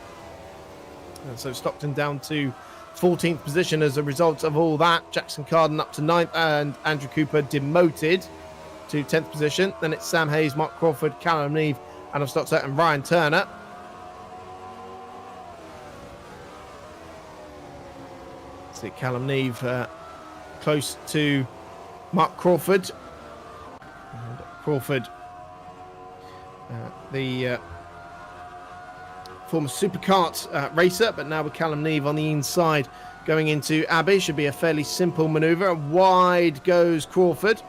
And so Stockton down to 14th position as a result of all that. Jackson Carden up to 9th, and Andrew Cooper demoted to 10th position. Then it's Sam Hayes, Mark Crawford, Callum Neve, Adam Stockton, and Ryan Turner. See Callum Neve close to Mark Crawford. And Crawford, the former superkart racer, but now with Callum Neve on the inside going into Abbey. Should be a fairly simple manoeuvre. Wide goes Crawford.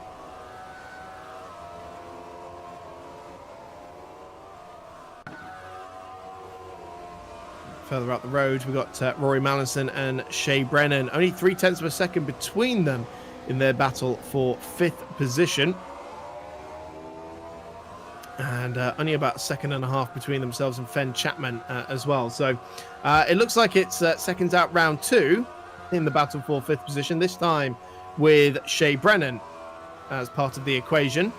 Further up the road, we've got Rory Mallinson and Shea Brennan. Only 0.3 of a second between them in their battle for 5th position. And only about a second and a half between themselves and Fen Chapman as well. So it looks like it's seconds out round 2 in the battle for 5th position, this time with Shea Brennan as part of the equation.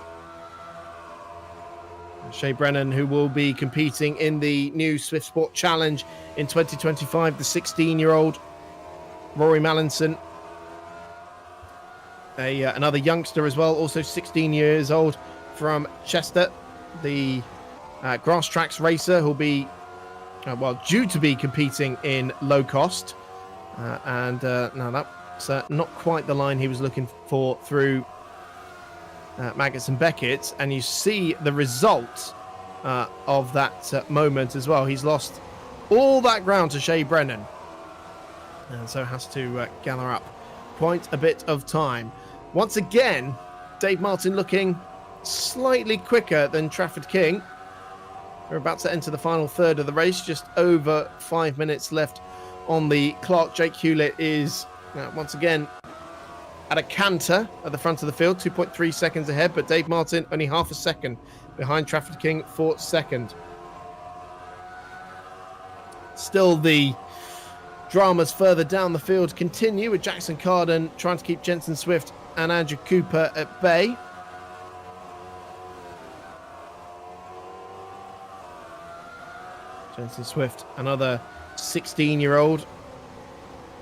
Shea Brennan, who will be competing in the new Swift Sport Challenge in 2025, the 16-year-old Rory Mallinson, another youngster as well, also 16 years old from Chester, the grass tracks racer who'll be due to be competing in low cost, and now that's not quite the line he was looking for through Maggots and Beckett, and you see the result of that moment as well. He's lost all that ground to Shea Brennan, and so has to gather up quite a bit of time. Once again, Dave Martin looking slightly quicker than Trafford King. We're about to enter the final third of the race, just over 5 minutes left on the clock. Jake Hewlett is once again at a canter at the front of the field, 2.3 seconds ahead, but Dave Martin only half a second behind Trafford King for second. Still, the dramas further down the field continue, with Jackson Carden trying to keep Jensen Swift and Andrew Cooper at bay. Jensen Swift, another 16-year-old,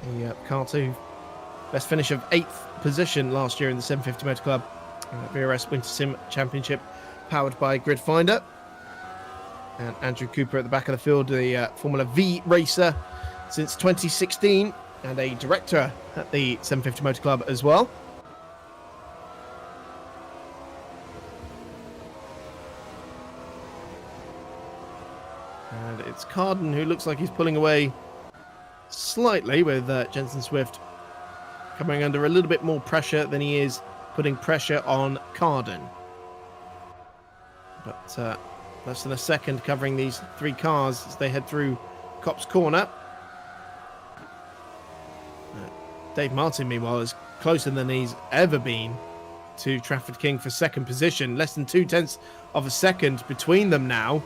the karter who best finish of 8th position last year in the 750 Motor Club VRS Winter Sim Championship, powered by Grid Finder. And Andrew Cooper at the back of the field, the Formula V racer since 2016, and a director at the 750 Motor Club as well. And it's Carden who looks like he's pulling away slightly, with Jensen Swift coming under a little bit more pressure than he is putting pressure on Carden. But less than a second covering these 3 cars as they head through Copse Corner. Dave Martin, meanwhile, is closer than he's ever been to Trafford King for second position. Less than 0.2 of a second between them now.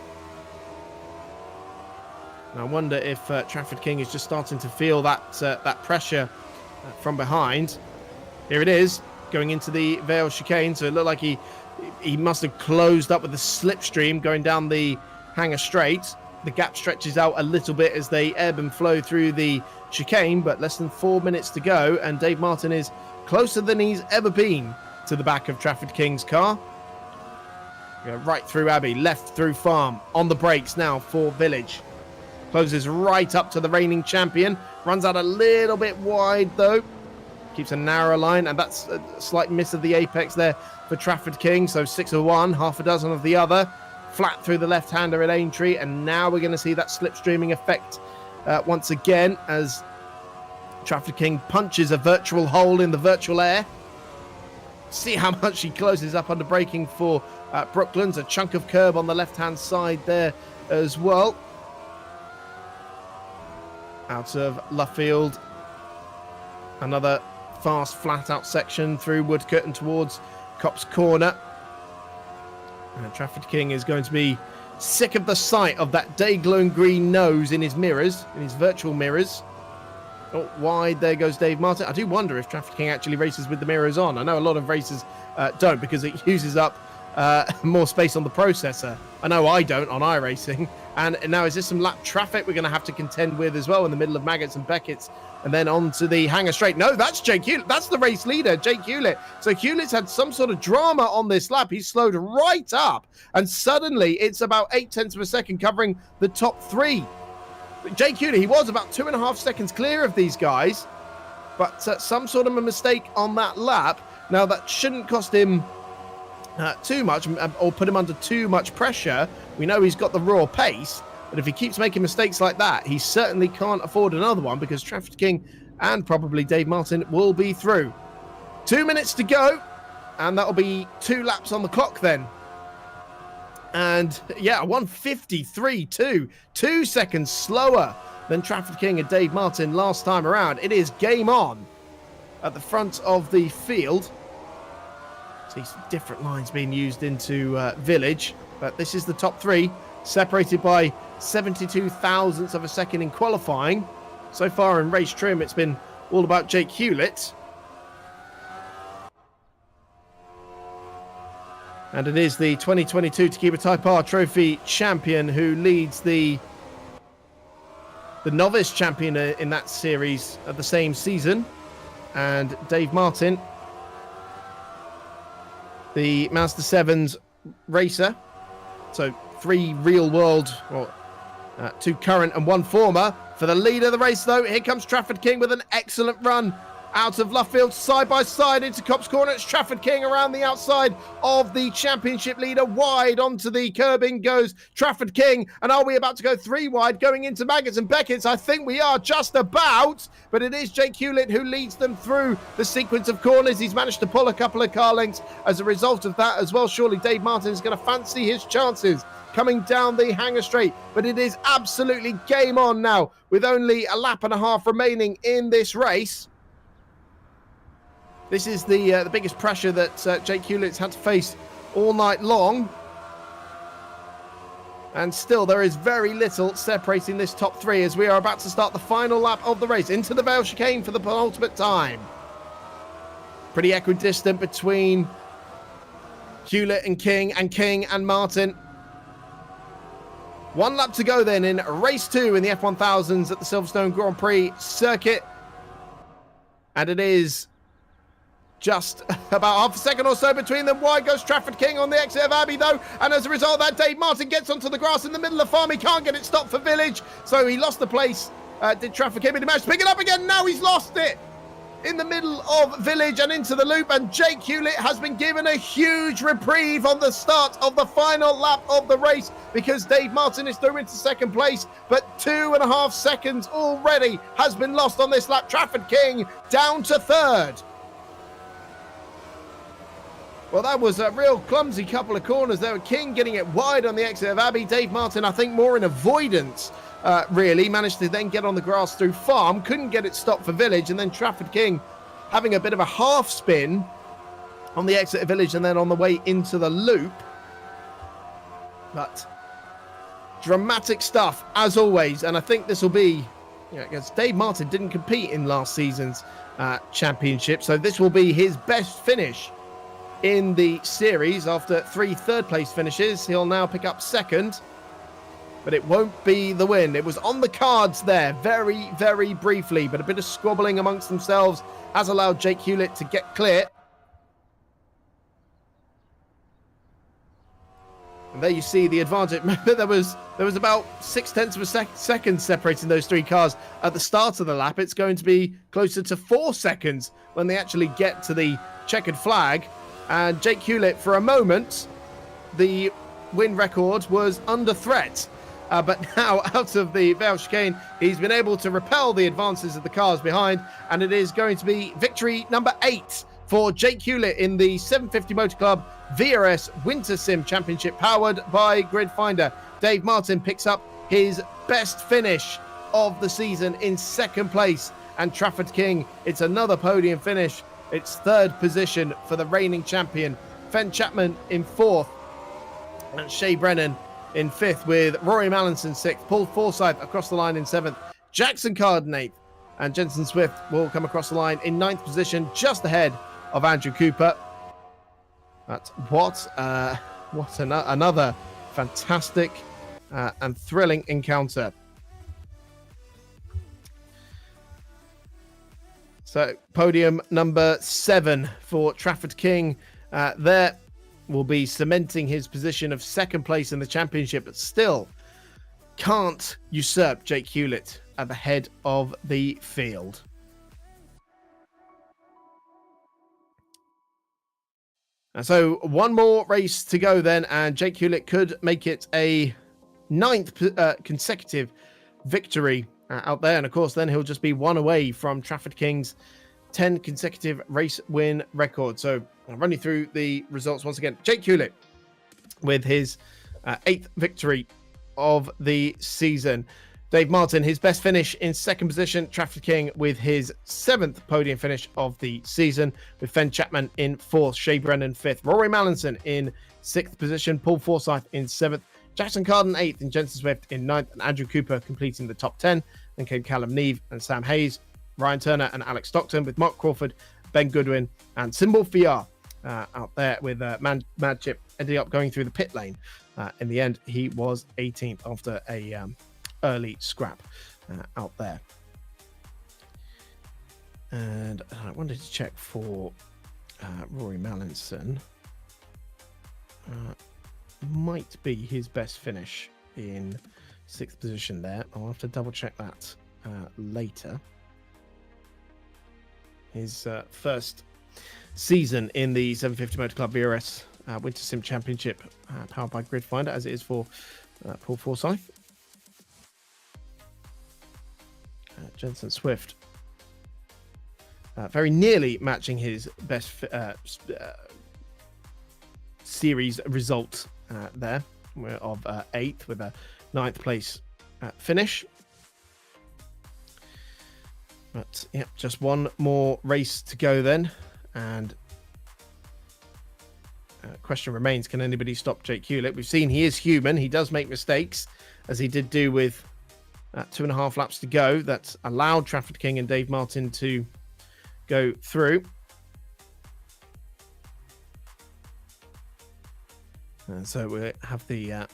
And I wonder if Trafford King is just starting to feel that pressure from behind. Here it is, going into the Vale chicane. So it looked like he must have closed up with the slipstream going down the Hanger Straight. The gap stretches out a little bit as they ebb and flow through the chicane, but less than 4 minutes to go, and Dave Martin is closer than he's ever been to the back of Trafford King's car. Right through Abbey, left through Farm, on the brakes now for Village. Closes right up to the reigning champion. Runs out a little bit wide though. Keeps a narrow line, and that's a slight miss of the apex there for Trafford King. So 6 of one, half a dozen of the other. Flat through the left-hander at Aintree, and now we're going to see that slipstreaming effect once again as Trafford King punches a virtual hole in the virtual air. See how much he closes up under braking for Brooklands. A chunk of curb on the left-hand side there as well. Out of Luffield, another fast flat-out section through Woodcote and towards Copse Corner. And Trafford King is going to be sick of the sight of that day-glowing green nose in his mirrors, in his virtual mirrors. Oh, wide, there goes Dave Martin. I do wonder if Trafford King actually races with the mirrors on. I know a lot of racers don't, because it uses up more space on the processor. I know I don't on iRacing, And now is this some lap traffic we're going to have to contend with as well in the middle of Maggots and Beckett's, and then onto the hangar straight? No, that's Jake Hewlett. That's the race leader, Jake Hewlett. So Hewlett's had some sort of drama on this lap. He's slowed right up, and suddenly it's about 8 tenths of a second covering the top three. Jake Hewlett, he was about 2.5 seconds clear of these guys, but some sort of a mistake on that lap. Now, that shouldn't cost him too much or put him under too much pressure. We know he's got the raw pace, but if he keeps making mistakes like that, he certainly can't afford another one, because Trafford King and probably Dave Martin will be through. 2 minutes to go, and that'll be 2 laps on the clock then. And yeah, 1:53.2, 2 seconds slower than Trafford King and Dave Martin last time around. It is game on at the front of the field. See some different lines being used into Village, but this is the top three, separated by 72 thousandths of a second in qualifying. So far in race trim, it's been all about Jake Hewlett. And it is the 2022 Takeba Type R Trophy champion who leads the novice champion in that series of the same season. And Dave Martin, the Mazda 7's racer. So 3 real world, or 2 current and 1 former. For the lead of the race, though, here comes Trafford King with an excellent run out of left field, side by side into Copse Corner. It's Trafford King around the outside of the championship leader. Wide onto the curbing goes Trafford King. And are we about to go 3 wide going into Maggots and Beckett's? I think we are just about. But it is Jake Hewlett who leads them through the sequence of corners. He's managed to pull a couple of car lengths as a result of that as well. Surely Dave Martin is going to fancy his chances coming down the hangar straight. But it is absolutely game on now with only a lap and a half remaining in this race. This is the biggest pressure that Jake Hewlett's had to face all night long. And still, there is very little separating this top 3 as we are about to start the final lap of the race into the Vale chicane for the penultimate time. Pretty equidistant between Hewlett and King and Martin. 1 lap to go then in race 2 in the F1000s at the Silverstone Grand Prix Circuit. And it is just about half a second or so between them. Wide goes Trafford King on the exit of Abbey, though. And as a result of that, Dave Martin gets onto the grass in the middle of farm. He can't get it stopped for Village. So he lost the place. Did Trafford King, but he managed to pick it up again. Now he's lost it in the middle of Village and into the loop. And Jake Hewlett has been given a huge reprieve on the start of the final lap of the race, because Dave Martin is through into second place. But 2.5 seconds already has been lost on this lap. Trafford King down to 3rd. Well, that was a real clumsy couple of corners there. King getting it wide on the exit of Abbey. Dave Martin, I think, more in avoidance, really. Managed to then get on the grass through farm. Couldn't get it stopped for Village. And then Trafford King having a bit of a half spin on the exit of Village and then on the way into the loop. But dramatic stuff, as always. And I think this will be, because Dave Martin didn't compete in last season's championship. So this will be his best finish in the series. After 3 third-place finishes, he'll now pick up 2nd, but it won't be the win. It was on the cards there very, very briefly, but a bit of squabbling amongst themselves has allowed Jake Hewlett to get clear. And there you see the advantage. Remember, there was about 6 tenths of a second separating those 3 cars at the start of the lap. It's going to be closer to 4 seconds when they actually get to the checkered flag. And Jake Hewlett, for a moment, the win record was under threat. But now, out of the Vale chicane, he's been able to repel the advances of the cars behind. And it is going to be victory number 8 for Jake Hewlett in the 750 Motor Club VRS Winter Sim Championship, powered by Grid Finder. Dave Martin picks up his best finish of the season in 2nd place. And Trafford King, it's another podium finish. It's 3rd position for the reigning champion. Fen Chapman in 4th. And Shea Brennan in 5th, with Rory Mallinson 6th. Paul Forsyth across the line in 7th. Jackson Carden 8th. And Jensen Swift will come across the line in 9th position, just ahead of Andrew Cooper. But what another fantastic and thrilling encounter. So podium number 7 for Trafford King. There will be cementing his position of second place in the championship, but still can't usurp Jake Hewlett at the head of the field. And so one more race to go then, and Jake Hewlett could make it a 9th consecutive victory out there. And of course, then he'll just be one away from Trafford King's 10 consecutive race win record. So I'll run you through the results once again. Jake Hewlett with his 8th victory of the season. Dave Martin, his best finish in 2nd position. Trafford King with his 7th podium finish of the season, with Fen Chapman in 4th, Shea Brennan 5th, Rory Mallinson in 6th position, Paul Forsyth in 7th, Jackson Carden 8th, and Jensen Swift in 9th, and Andrew Cooper completing the top 10. Then came Callum Neve and Sam Hayes, Ryan Turner and Alex Stockton, with Mark Crawford, Ben Goodwin, and Symbol Fiar out there with Mad Chip ending up going through the pit lane. In the end, he was 18th after a early scrap out there. And I wanted to check for Rory Mallinson. Might be his best finish in 6th position there. I'll have to double check that later. His first season in the 750 Motor Club VRS Winter Sim Championship, powered by Grid Finder, as it is for Paul Forsyth. Jensen Swift very nearly matching his best series result there of 8th, with a 9th place finish. But yeah, just one more race to go then, and question remains, can anybody stop Jake Hewlett? We've seen he is human. He does make mistakes, as he did do with 2.5 laps to go. That allowed Trafford King and Dave Martin to go through. And so we have the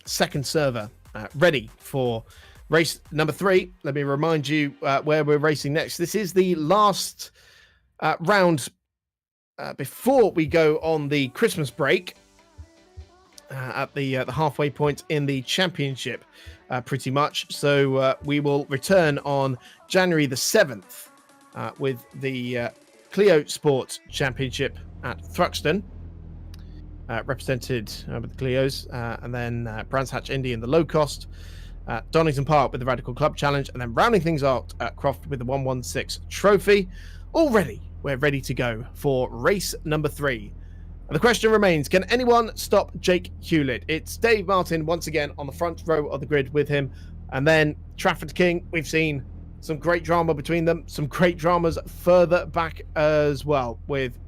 second server ready for race number 3. Let me remind you where we're racing next. This is the last round before we go on the Christmas break at the halfway point in the championship, pretty much. So we will return on January the 7th with the Clio Sports Championship at Thruxton, represented with the Clios, and then Brands Hatch Indy in the low cost, Donington Park with the Radical Club Challenge, and then rounding things out at Croft with the 116 Trophy. Already, we're ready to go for race number 3. And the question remains, can anyone stop Jake Hewlett? It's Dave Martin once again on the front row of the grid with him. And then Trafford King, we've seen some great drama between them, some great dramas further back as well, with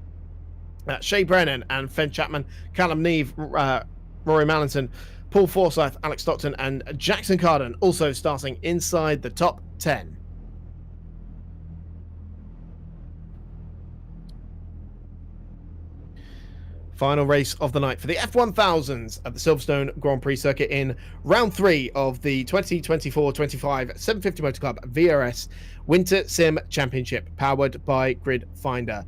Shea Brennan and Fen Chapman, Callum Neve, Rory Mallinson, Paul Forsyth, Alex Stockton, and Jackson Carden also starting inside the top 10. Final race of the night for the F1000s at the Silverstone Grand Prix Circuit in round 3 of the 2024-25 750 Motor Club VRS Winter Sim Championship, powered by Grid Finder.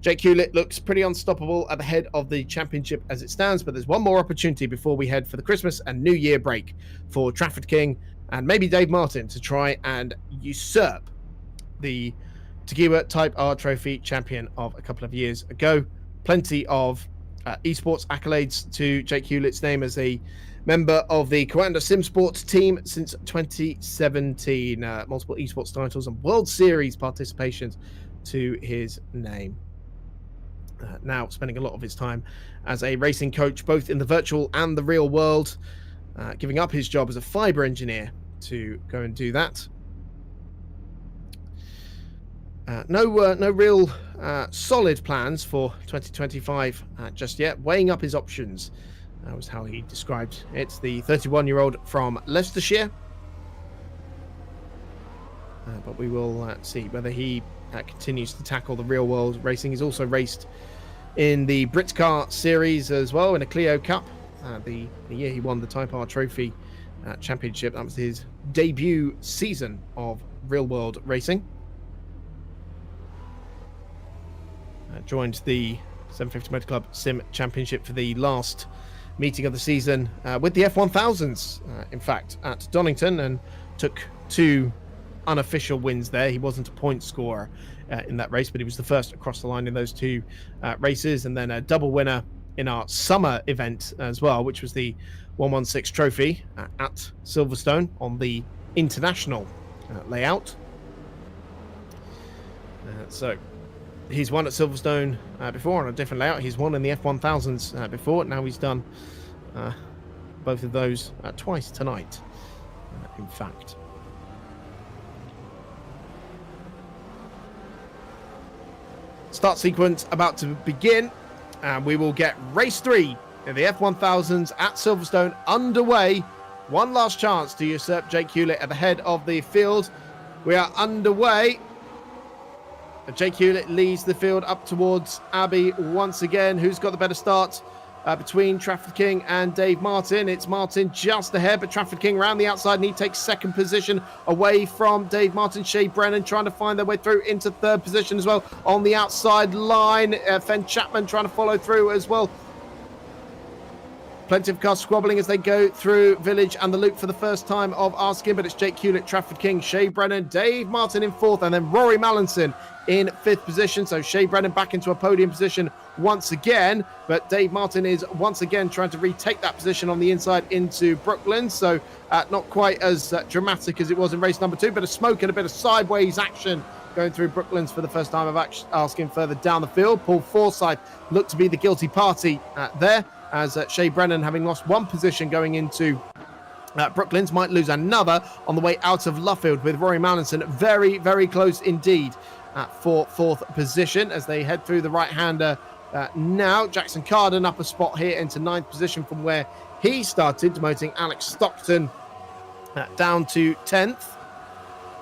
Jake Hewlett looks pretty unstoppable at the head of the championship as it stands, but there's one more opportunity before we head for the Christmas and New Year break for Trafford King and maybe Dave Martin to try and usurp the Tagiwa Type R Trophy champion of a couple of years ago. Plenty of esports accolades to Jake Hewlett's name as a member of the Coanda Sim Sports team since 2017. Multiple esports titles and World Series participations to his name. Now spending a lot of his time as a racing coach, both in the virtual and the real world, giving up his job as a fiber engineer to go and do that. No real solid plans for 2025 just yet. Weighing up his options was how he described it. The 31-year-old from Leicestershire. But we will see whether he continues to tackle the real world racing. He's also raced in the Britcar Series as well, in a Clio Cup. The year he won the Type R Trophy Championship. That was his debut season of real-world racing. Joined the 750 Motor Club Sim Championship for the last meeting of the season with the F1000s, in fact, at Donington, and took 2 unofficial wins there. He wasn't a point scorer in that race, but he was the first across the line in those 2 races, and then a double winner in our summer event as well, which was the 116 trophy at Silverstone on the international layout. So he's won at Silverstone before on a different layout. He's won in the F1000s before. Now he's done both of those twice tonight, in fact. Start sequence about to begin, and we will get race 3 in the F1000s at Silverstone underway. One last chance to usurp Jake Hewlett at the head of the field. We are underway. Jake Hewlett leads the field up towards Abbey once again. Who's got the better start between Trafford King and Dave Martin? It's Martin just ahead, but Trafford King around the outside, and he takes second position away from Dave Martin. Shea Brennan trying to find their way through into third position as well on the outside line. Fen Chapman trying to follow through as well. Plenty of cars squabbling as they go through Village and the Loop for the first time of asking, but it's Jake Hewlett, Trafford King, Shea Brennan, Dave Martin in 4th, and then Rory Mallinson in 5th position. So Shea Brennan back into a podium position once again, but Dave Martin is once again trying to retake that position on the inside into Brooklands. So not quite as dramatic as it was in race number 2, but a smoke and a bit of sideways action going through Brooklands for the first time of asking further down the field. Paul Forsyth looked to be the guilty party there, as Shea Brennan, having lost 1 position going into Brooklands, might lose another on the way out of Luffield, with Rory Mallinson very, very close indeed for 4th position as they head through the right-hander now. Jackson Carden up a spot here into 9th position from where he started, demoting Alex Stockton down to 10th.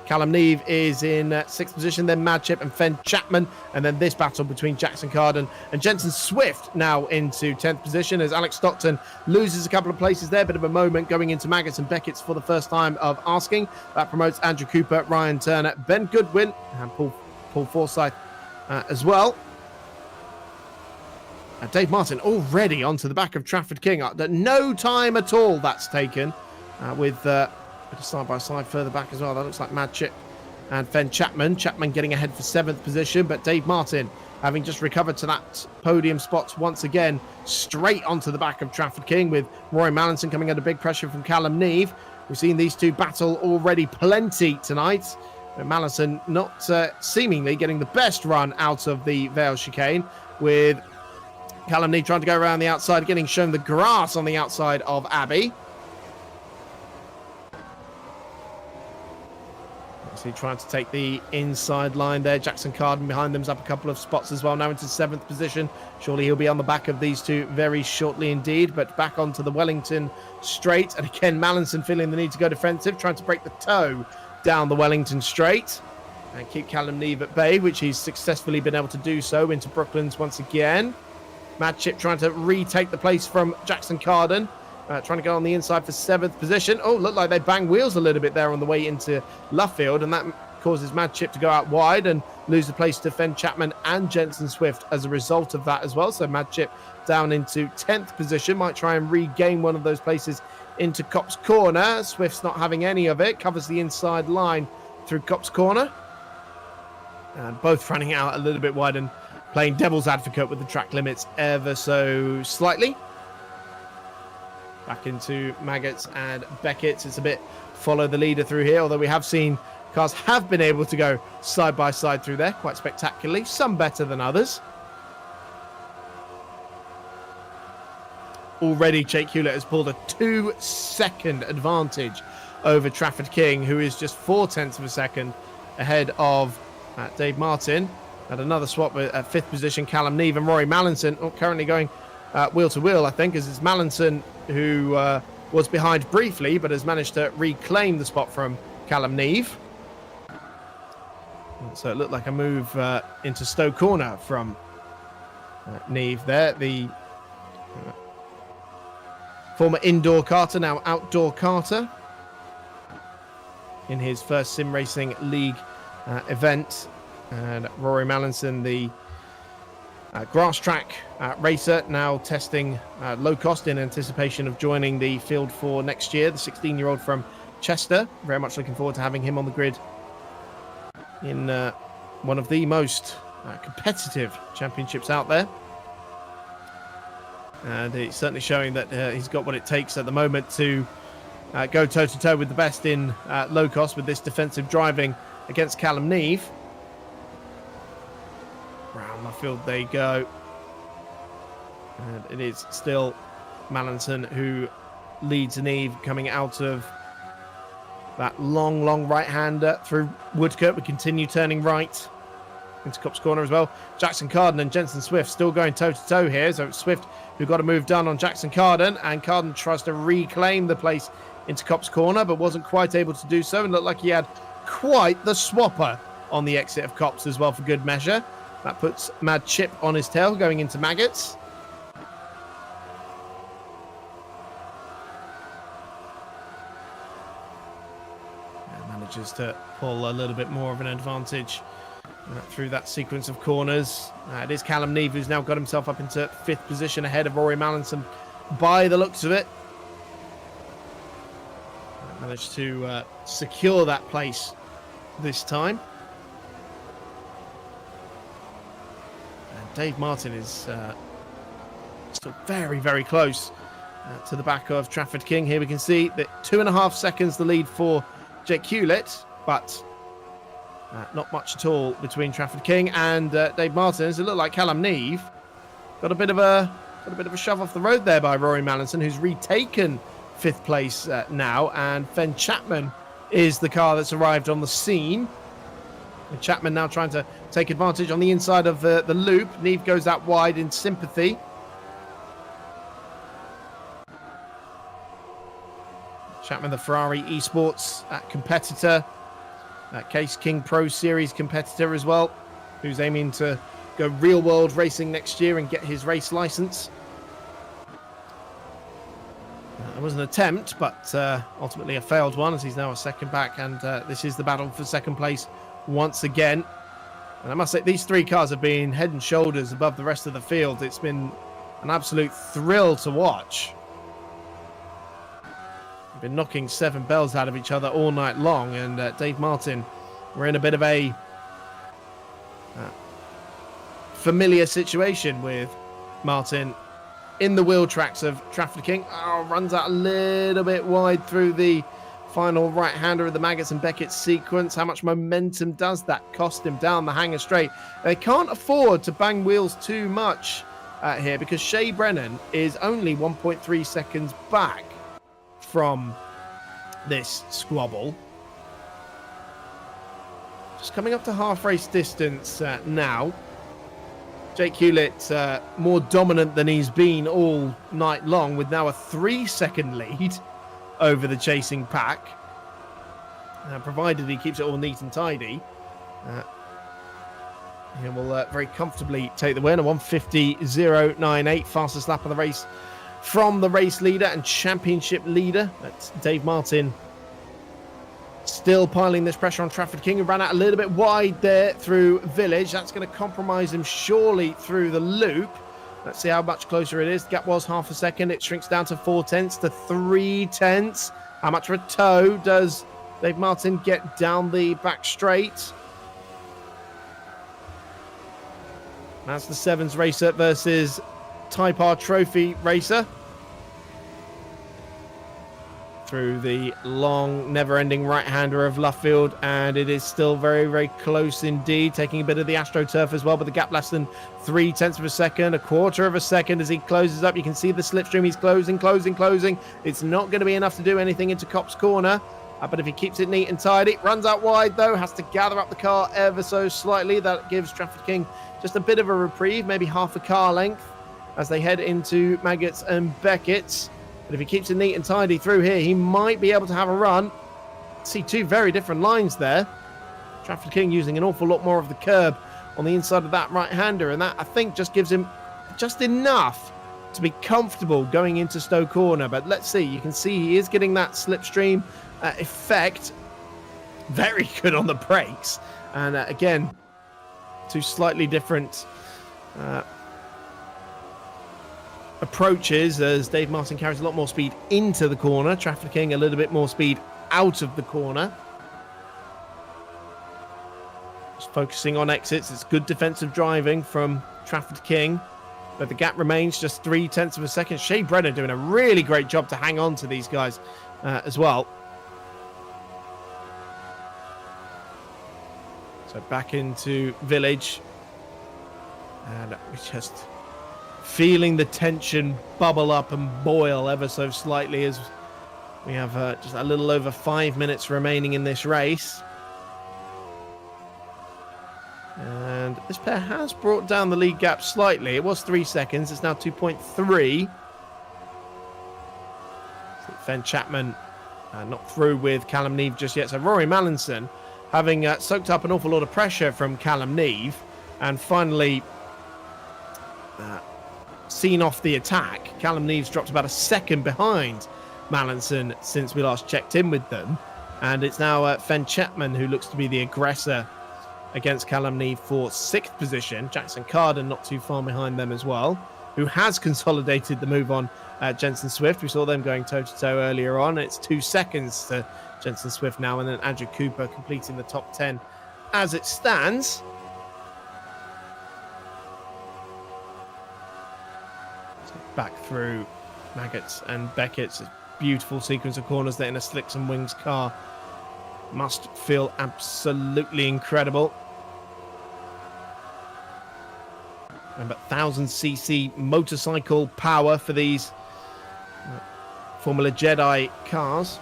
Callum Neve is in 6th position, then Mad Chip and Fen Chapman, and then this battle between Jackson Carden and Jensen Swift now into 10th position as Alex Stockton loses a couple of places there. Bit of a moment going into Maggots and Beckett's for the first time of asking. That promotes Andrew Cooper, Ryan Turner, Ben Goodwin, and Paul Forsyth as well. Dave Martin already onto the back of Trafford King. No time at all that's taken with... bit of side-by-side further back as well. That looks like Mad Chip and Fen Chapman. Chapman getting ahead for 7th position, but Dave Martin, having just recovered to that podium spot once again, straight onto the back of Trafford King, with Rory Mallinson coming under big pressure from Callum Neve. We've seen these two battle already plenty tonight. Mallinson not seemingly getting the best run out of the Vale chicane, with Callum Neve trying to go around the outside, getting shown the grass on the outside of Abbey. Trying to take the inside line there. Jackson Carden behind them's up a couple of spots as well, now into 7th position. Surely he'll be on the back of these two very shortly indeed, but back onto the Wellington straight. And again, Mallinson feeling the need to go defensive, trying to break the toe down the Wellington straight and keep Callum Neve at bay, which he's successfully been able to do so into Brooklands once again. Mad Chip trying to retake the place from Jackson Carden. Trying to go on the inside for 7th position. Oh, looked like they banged wheels a little bit there on the way into Luffield, and that causes Mad Chip to go out wide and lose the place to Fen Chapman and Jensen Swift as a result of that as well. So Mad Chip down into 10th position, might try and regain one of those places into Copse Corner. Swift's not having any of it, covers the inside line through Copse Corner. And both running out a little bit wide and playing devil's advocate with the track limits ever so slightly. Back into Maggots and Beckett's. It's a bit follow the leader through here, although we have seen cars have been able to go side by side through there quite spectacularly, some better than others. Already Jake Hewlett has pulled a 2-second advantage over Trafford King, who is just 0.4 of a second ahead of Dave Martin. At another swap at 5th position, Callum Neve and Rory Mallinson currently going wheel to wheel, I think, as it's Mallinson who was behind briefly, but has managed to reclaim the spot from Callum Neve. So it looked like a move into Stowe Corner from Neve there. The former indoor karter, now outdoor karter, in his first sim racing league event. And Rory Mallinson, the grass track racer, now testing low cost in anticipation of joining the field for next year. The 16-year-old from Chester. Very much looking forward to having him on the grid in one of the most competitive championships out there. And it's certainly showing that he's got what it takes at the moment to go toe-to-toe with the best in low cost with this defensive driving against Callum Neve. Round the field they go. And it is still Mallinson who leads Neve coming out of that long right-hander through Woodcote. We continue turning right into Copse Corner as well. Jackson Carden and Jensen Swift still going toe-to-toe here. So it's Swift who got a move done on Jackson Carden, and Carden tries to reclaim the place into Copse Corner, but wasn't quite able to do so, and looked like he had quite the swapper on the exit of Copse as well for good measure. That puts Mad Chip on his tail going into Maggots. And manages to pull a little bit more of an advantage through that sequence of corners. It is Callum Neve who's now got himself up into 5th position ahead of Rory Mallinson by the looks of it. Managed to secure that place this time. And Dave Martin is still very close to the back of Trafford King. Here we can see that 2.5 seconds the lead for Jake Hewlett, but not much at all between Trafford King and Dave Martin. Does it look like Callum Neve got a bit of a shove off the road there by Rory Mallinson, who's retaken 5th place now, and Fen Chapman is the car that's arrived on the scene. And Chapman now trying to take advantage on the inside of the loop. Neve goes out wide in sympathy. Chapman, the Ferrari esports competitor, Case King Pro Series competitor as well, who's aiming to go real world racing next year and get his race license. It was an attempt, but ultimately a failed one, as he's now a second back, and this is the battle for second place once again. And I must say, these 3 cars have been head and shoulders above the rest of the field. It's been an absolute thrill to watch. They've been knocking 7 bells out of each other all night long, and Dave Martin, we're in a bit of a familiar situation with Martin in the wheel tracks of Trafford King. Runs out a little bit wide through the final right-hander of the Maggots and Beckett sequence. How much momentum does that cost him down the hanger straight? They can't afford to bang wheels too much here, because Shea Brennan is only 1.3 seconds back from this squabble. Just coming up to half race distance now. Jake Hewlett more dominant than he's been all night long, with now a 3-second lead over the chasing pack. Provided he keeps it all neat and tidy, he will very comfortably take the win. A 1:50.098, fastest lap of the race from the race leader and championship leader. That's Dave Martin. Still piling this pressure on Trafford King, who ran out a little bit wide there through Village. That's going to compromise him surely through the loop. Let's see how much closer it is. The gap was half a second. It shrinks down to 0.4 to 0.3. How much of a toe does Dave Martin get down the back straight? That's the Sevens racer versus Type R Trophy racer. Through the long, never-ending right-hander of Luffield, and it is still very close indeed, taking a bit of the AstroTurf as well, but the gap less than 0.3 of a second, a quarter of a second as he closes up. You can see the slipstream. He's closing. It's not going to be enough to do anything into Copse Corner, but if he keeps it neat and tidy, runs out wide though, has to gather up the car ever so slightly. That gives Trafford King just a bit of a reprieve, maybe half a car length, as they head into Maggots and Beckett's. But if he keeps it neat and tidy through here, he might be able to have a run. See 2 very different lines there. Trafford King using an awful lot more of the curb on the inside of that right-hander, and that, I think, just gives him just enough to be comfortable going into Stowe Corner. But let's see. You can see he is getting that slipstream effect. Very good on the brakes. And again, two slightly different approaches as Dave Martin carries a lot more speed into the corner, trafficking a little bit more speed out of the corner. Just focusing on exits. It's good defensive driving from Trafford King, but the gap remains just 0.3 of a second. Shea Brenner doing a really great job to hang on to these guys as well. So back into Village, and we're just feeling the tension bubble up and boil ever so slightly as we have just a little over 5 minutes remaining in this race. And this pair has brought down the lead gap slightly. It was 3 seconds. It's now 2.3. So Fen Chapman not through with Callum Neve just yet. So Rory Mallinson having soaked up an awful lot of pressure from Callum Neve and finally seen off the attack. Callum Neve's dropped about a second behind Mallinson since we last checked in with them. And it's now Fen Chapman who looks to be the aggressor against Callum Neve for 6th position. Jackson Carden not too far behind them as well, who has consolidated the move on Jensen Swift. We saw them going toe-to-toe earlier on. It's 2 seconds to Jensen Swift now, and then Andrew Cooper completing the top 10 as it stands. So back through Maggots and Beckett's beautiful sequence of corners there in a Slicks and Wings car. Must feel absolutely incredible. Remember, 1000cc motorcycle power for these Formula Jedi cars.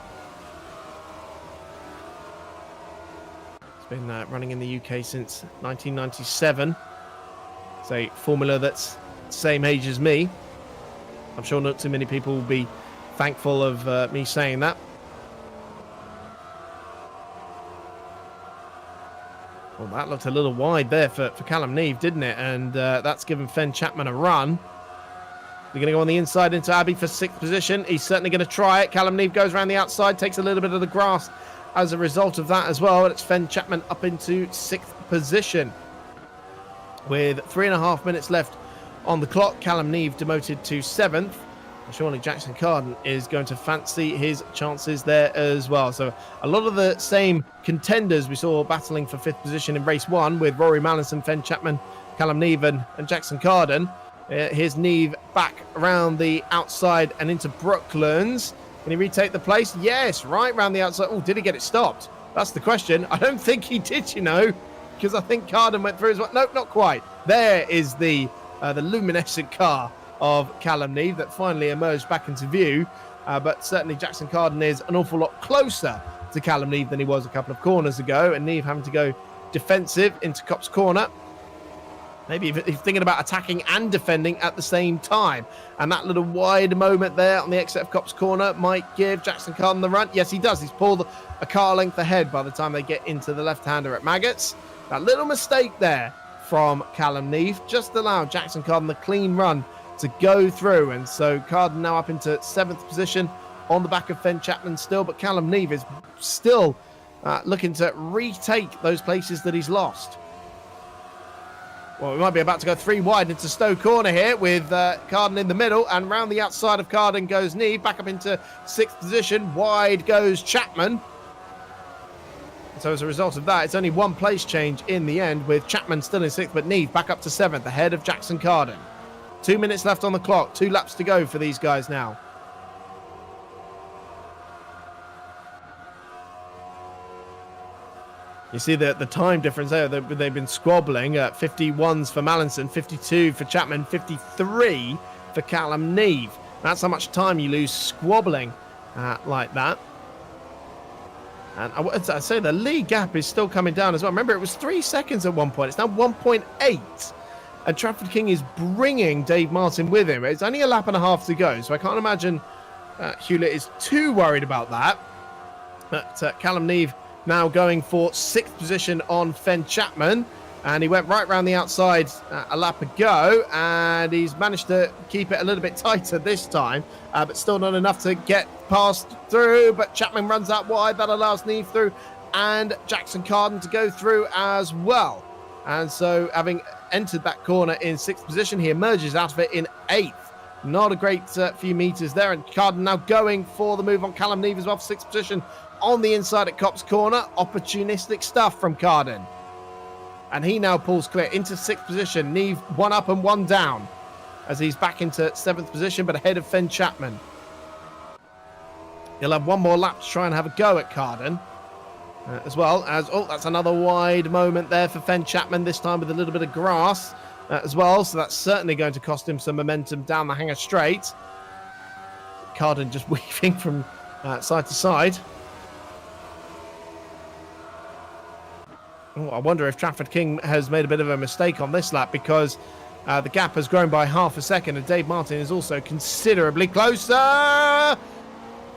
It's been running in the UK since 1997. It's a formula that's the same age as me. I'm sure not too many people will be thankful of me saying that. Well, that looked a little wide there for Callum Neve, didn't it? And that's given Fen Chapman a run. We're going to go on the inside into Abbey for 6th position. He's certainly going to try it. Callum Neve goes around the outside, takes a little bit of the grass as a result of that as well. It's Fen Chapman up into 6th position. With 3.5 minutes left on the clock, Callum Neve demoted to 7th. Surely Jackson Carden is going to fancy his chances there as well. So a lot of the same contenders we saw battling for 5th position in race 1 with Rory Mallinson, Fen Chapman, Callum Neve and Jackson Carden. Here's Neve back around the outside and into Brooklands. Can he retake the place? Yes, right around the outside. Oh, did he get it stopped? That's the question. I don't think he did, you know, because I think Carden went through as well. No, not quite. There is the luminescent car of Callum Neve that finally emerged back into view. But certainly Jackson Carden is an awful lot closer to Callum Neve than he was a couple of corners ago. And Neve having to go defensive into Copse Corner. Maybe if he's thinking about attacking and defending at the same time. And that little wide moment there on the exit of Copse Corner might give Jackson Carden the run. Yes, he does. He's pulled a car length ahead by the time they get into the left-hander at Maggots. That little mistake there from Callum Neve just allowed Jackson Carden the clean run to go through. And so Carden now up into 7th position on the back of Fen Chapman still. But Callum Neve is still looking to retake those places that he's lost. Well, we might be about to go 3 wide into Stowe Corner here with Carden in the middle, and round the outside of Carden goes Neve, back up into 6th position. Wide goes Chapman. So as a result of that, it's only 1 place change in the end, with Chapman still in 6th, but Neve back up to 7th, ahead of Jackson Carden. 2 minutes left on the clock, 2 laps to go for these guys now. You see the time difference there. They've been squabbling. 51s for Mallinson, 52 for Chapman, 53 for Callum Neve. That's how much time you lose squabbling like that. And I'd say the lead gap is still coming down as well. Remember, it was 3 seconds at one point. It's now 1.8. And Trafford King is bringing Dave Martin with him. It's only a lap and a half to go, so I can't imagine Hewlett is too worried about that. But Callum Neve now going for 6th position on Fen Chapman. And he went right round the outside a lap ago, and he's managed to keep it a little bit tighter this time, but still not enough to get past through. But Chapman runs out wide. That allows Neve through, and Jackson Carden to go through as well. And so, having entered that corner in 6th position, he emerges out of it in 8th. Not a great few meters there, and Carden now going for the move on Callum Neve as well for 6th position on the inside at Copse Corner. Opportunistic stuff from Carden. And he now pulls clear into 6th position. Neve 1 up and 1 down as he's back into 7th position, but ahead of Fen Chapman. He'll have one more lap to try and have a go at Carden. As well as, that's another wide moment there for Fen Chapman, this time with a little bit of grass as well. So that's certainly going to cost him some momentum down the Hanger Straight. Carden just weaving from side to side. I wonder if Trafford King has made a bit of a mistake on this lap, because the gap has grown by half a second, and Dave Martin is also considerably closer.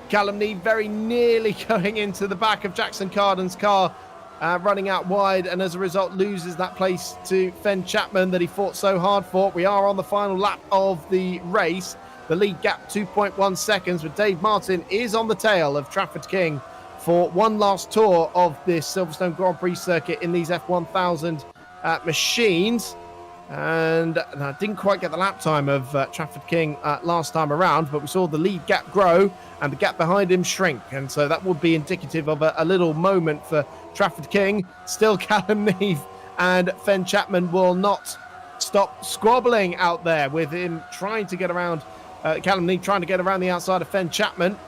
Callum Neve very nearly going into the back of Jackson Carden's car, running out wide, and as a result loses that place to Fen Chapman that he fought so hard for. We are on the final lap of the race. The lead gap 2.1 seconds, but Dave Martin is on the tail of Trafford King for one last tour of this Silverstone Grand Prix Circuit in these F1000 machines. And I didn't quite get the lap time of Trafford King last time around, but we saw the lead gap grow and the gap behind him shrink. And so that would be indicative of a little moment for Trafford King. Still Callum Neve and Fen Chapman will not stop squabbling out there, with him trying to get around, Callum Neve trying to get around the outside of Fen Chapman.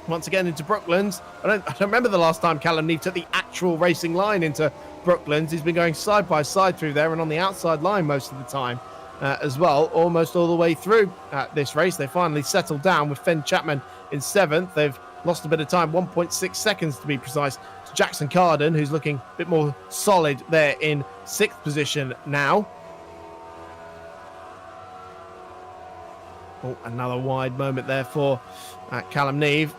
Once again into Brooklands. I don't remember the last time Callum Neve took the actual racing line into Brooklands. He's been going side by side through there and on the outside line most of the time as well, almost all the way through this race. They finally settled down with Fen Chapman in 7th. They've lost a bit of time, 1.6 seconds to be precise, to Jackson Carden, who's looking a bit more solid there in 6th position now. Another wide moment there for Callum Neve.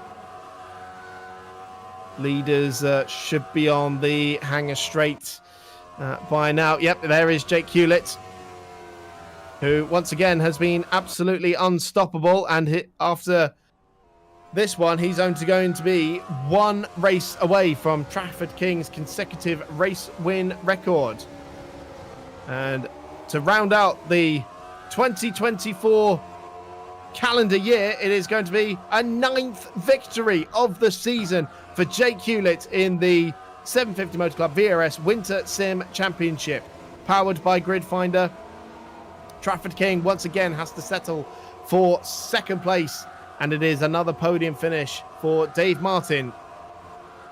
Leaders should be on the Hanger Straight by now. Yep, there is Jake Hewlett, who once again has been absolutely unstoppable. And after this one, he's only going to be one race away from Trafford King's consecutive race win record. And to round out the 2024 calendar year, it is going to be a 9th victory of the season for Jake Hewlett in the 750 Motor Club VRS Winter Sim Championship, powered by Grid Finder. Trafford King once again has to settle for 2nd place, and it is another podium finish for Dave Martin,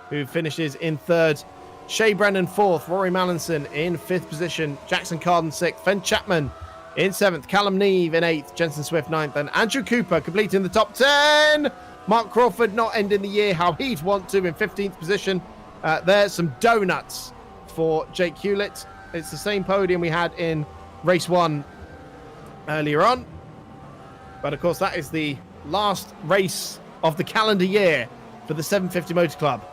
who finishes in 3rd. Shea Brennan 4th, Rory Mallinson in 5th position, Jackson Carden 6th, Fen Chapman in 7th, Callum Neve in 8th, Jensen Swift 9th, and Andrew Cooper completing the top 10. Mark Crawford not ending the year how he'd want to in 15th position. There's some donuts for Jake Hewlett. It's the same podium we had in race 1 earlier on. But of course, that is the last race of the calendar year for the 750 Motor Club.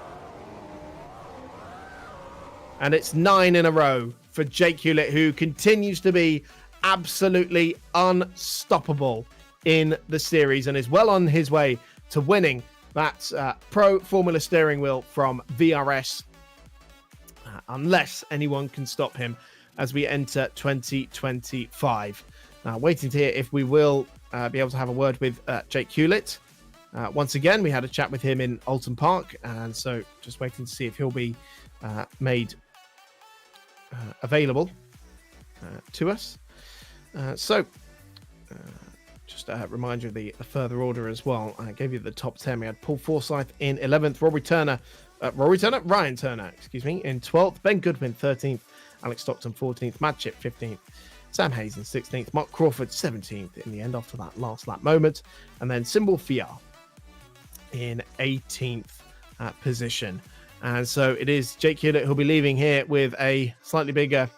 And it's 9 in a row for Jake Hewlett, who continues to be absolutely unstoppable in the series and is well on his way to winning that Pro Formula steering wheel from VRS, unless anyone can stop him as we enter 2025. Waiting to hear if we will be able to have a word with Jake Hewlett. Once again, we had a chat with him in Alton Park, and so just waiting to see if he'll be made available to us. Just a reminder of the further order as well. I gave you the top 10. We had Paul Forsyth in 11th, Ryan Turner, in 12th, Ben Goodwin 13th, Alex Stockton 14th, Mad Chip 15th, Sam Hayes in 16th, Mark Crawford 17th in the end after that last lap moment, and then Symbol Fiar in 18th position. And so it is Jake Hewlett who'll be leaving here with a slightly bigger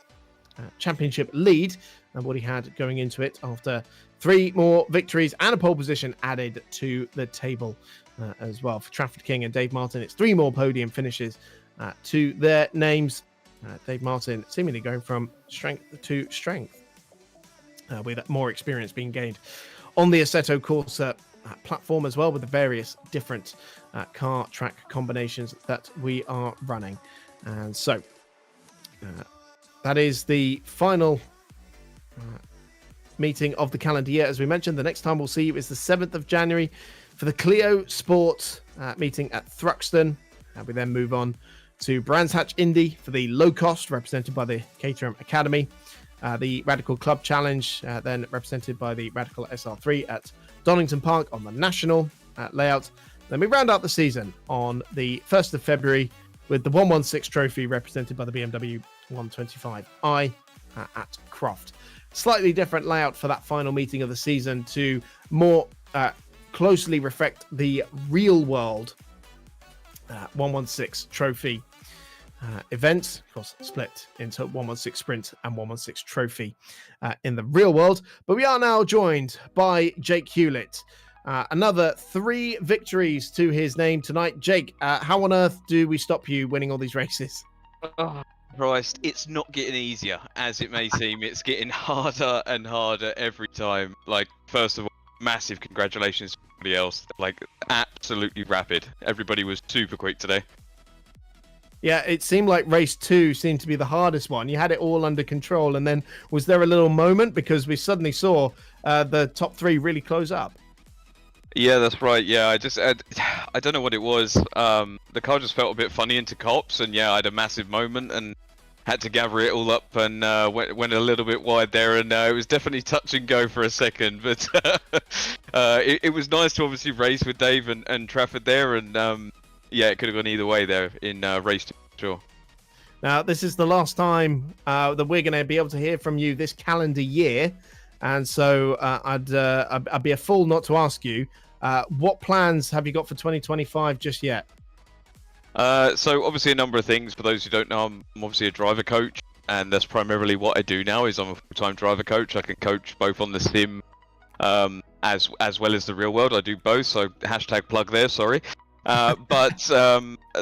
championship lead than what he had going into it, after 3 more victories and a pole position added to the table as well. For Trafford King and Dave Martin, it's 3 more podium finishes to their names. Dave Martin seemingly going from strength to strength, with more experience being gained on the Assetto Corsa platform as well, with the various different car track combinations that we are running. And so that is the final meeting of the calendar year. As we mentioned, the next time we'll see you is the 7th of January for the Clio Sport meeting at Thruxton. We then move on to Brands Hatch Indy for the low cost, represented by the Caterham Academy. The Radical Club Challenge, then represented by the Radical SR3 at Donington Park on the national layout. Then we round out the season on the 1st of February with the 116 trophy represented by the BMW 125i at Croft. Slightly different layout for that final meeting of the season to more closely reflect the real world 116 trophy events, of course, split into 116 sprint and 116 trophy in the real world. But we are now joined by Jake Hewlett. Another 3 victories to his name tonight. Jake, how on earth do we stop you winning all these races? Oh, Christ, it's not getting easier, as it may seem. It's getting harder and harder every time. Like, first of all, massive congratulations to everybody else. Like, absolutely rapid. Everybody was super quick today. Yeah, it seemed like race 2 seemed to be the hardest one. You had it all under control, and then was there a little moment because we suddenly saw the top 3 really close up? Yeah, that's right. Yeah, I don't know what it was. The car just felt a bit funny into cops, and yeah, I had a massive moment and had to gather it all up and went a little bit wide there, and it was definitely touch and go for a second. But it was nice to obviously race with Dave and Trafford there, and yeah, it could have gone either way there in race 2, sure. Now, this is the last time that we're going to be able to hear from you this calendar year, and so I'd be a fool not to ask you, what plans have you got for 2025 just yet? So obviously a number of things. For those who don't know, I'm obviously a driver coach, and that's primarily what I do now. Is I'm a full-time driver coach. I can coach both on the sim as well as the real world. I do both, so hashtag plug there. Sorry, but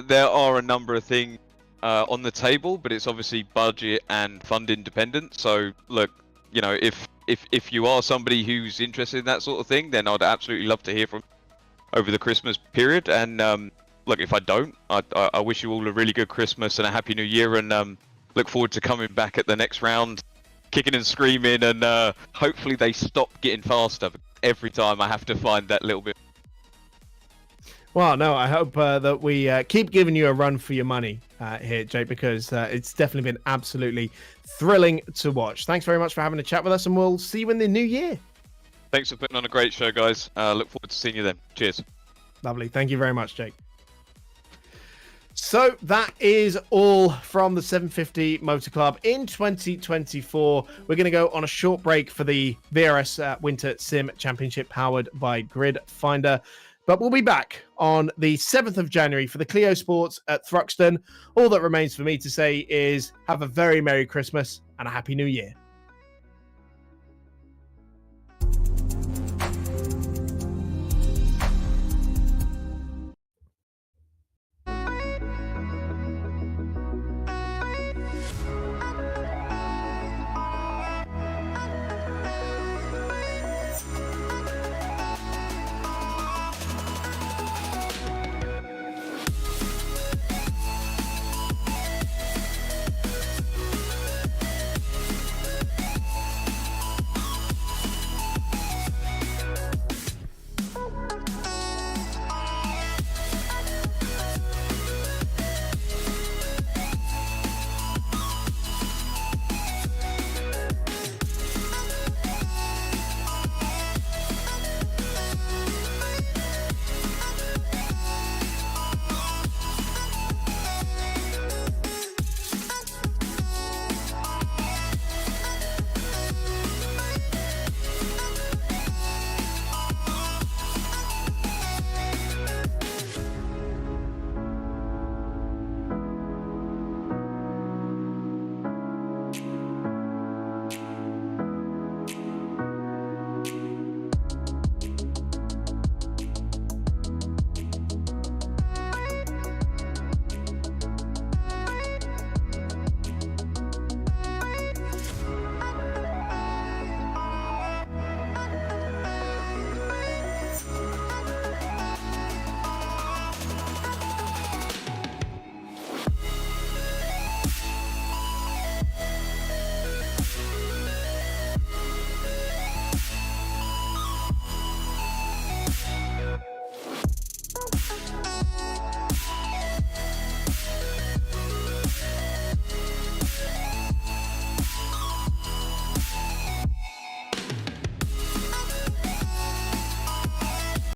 there are a number of things on the table, but it's obviously budget and fund independent. So look, you know, if you are somebody who's interested in that sort of thing, then I'd absolutely love to hear from you over the Christmas period. And look, if I don't, I wish you all a really good Christmas and a happy New Year, and look forward to coming back at the next round, kicking and screaming, and hopefully they stop getting faster. Every time I have to find that little bit. Well, no, I hope that we keep giving you a run for your money here, Jake, because it's definitely been absolutely thrilling to watch. Thanks very much for having a chat with us, and we'll see you in the new year. Thanks for putting on a great show, guys. Look forward to seeing you then. Cheers. Lovely. Thank you very much, Jake. So that is all from the 750 Motor Club in 2024. We're going to go on a short break for the VRS Winter Sim Championship powered by Grid Finder. But we'll be back on the 7th of January for the Clio Sports at Thruxton. All that remains for me to say is have a very Merry Christmas and a Happy New Year.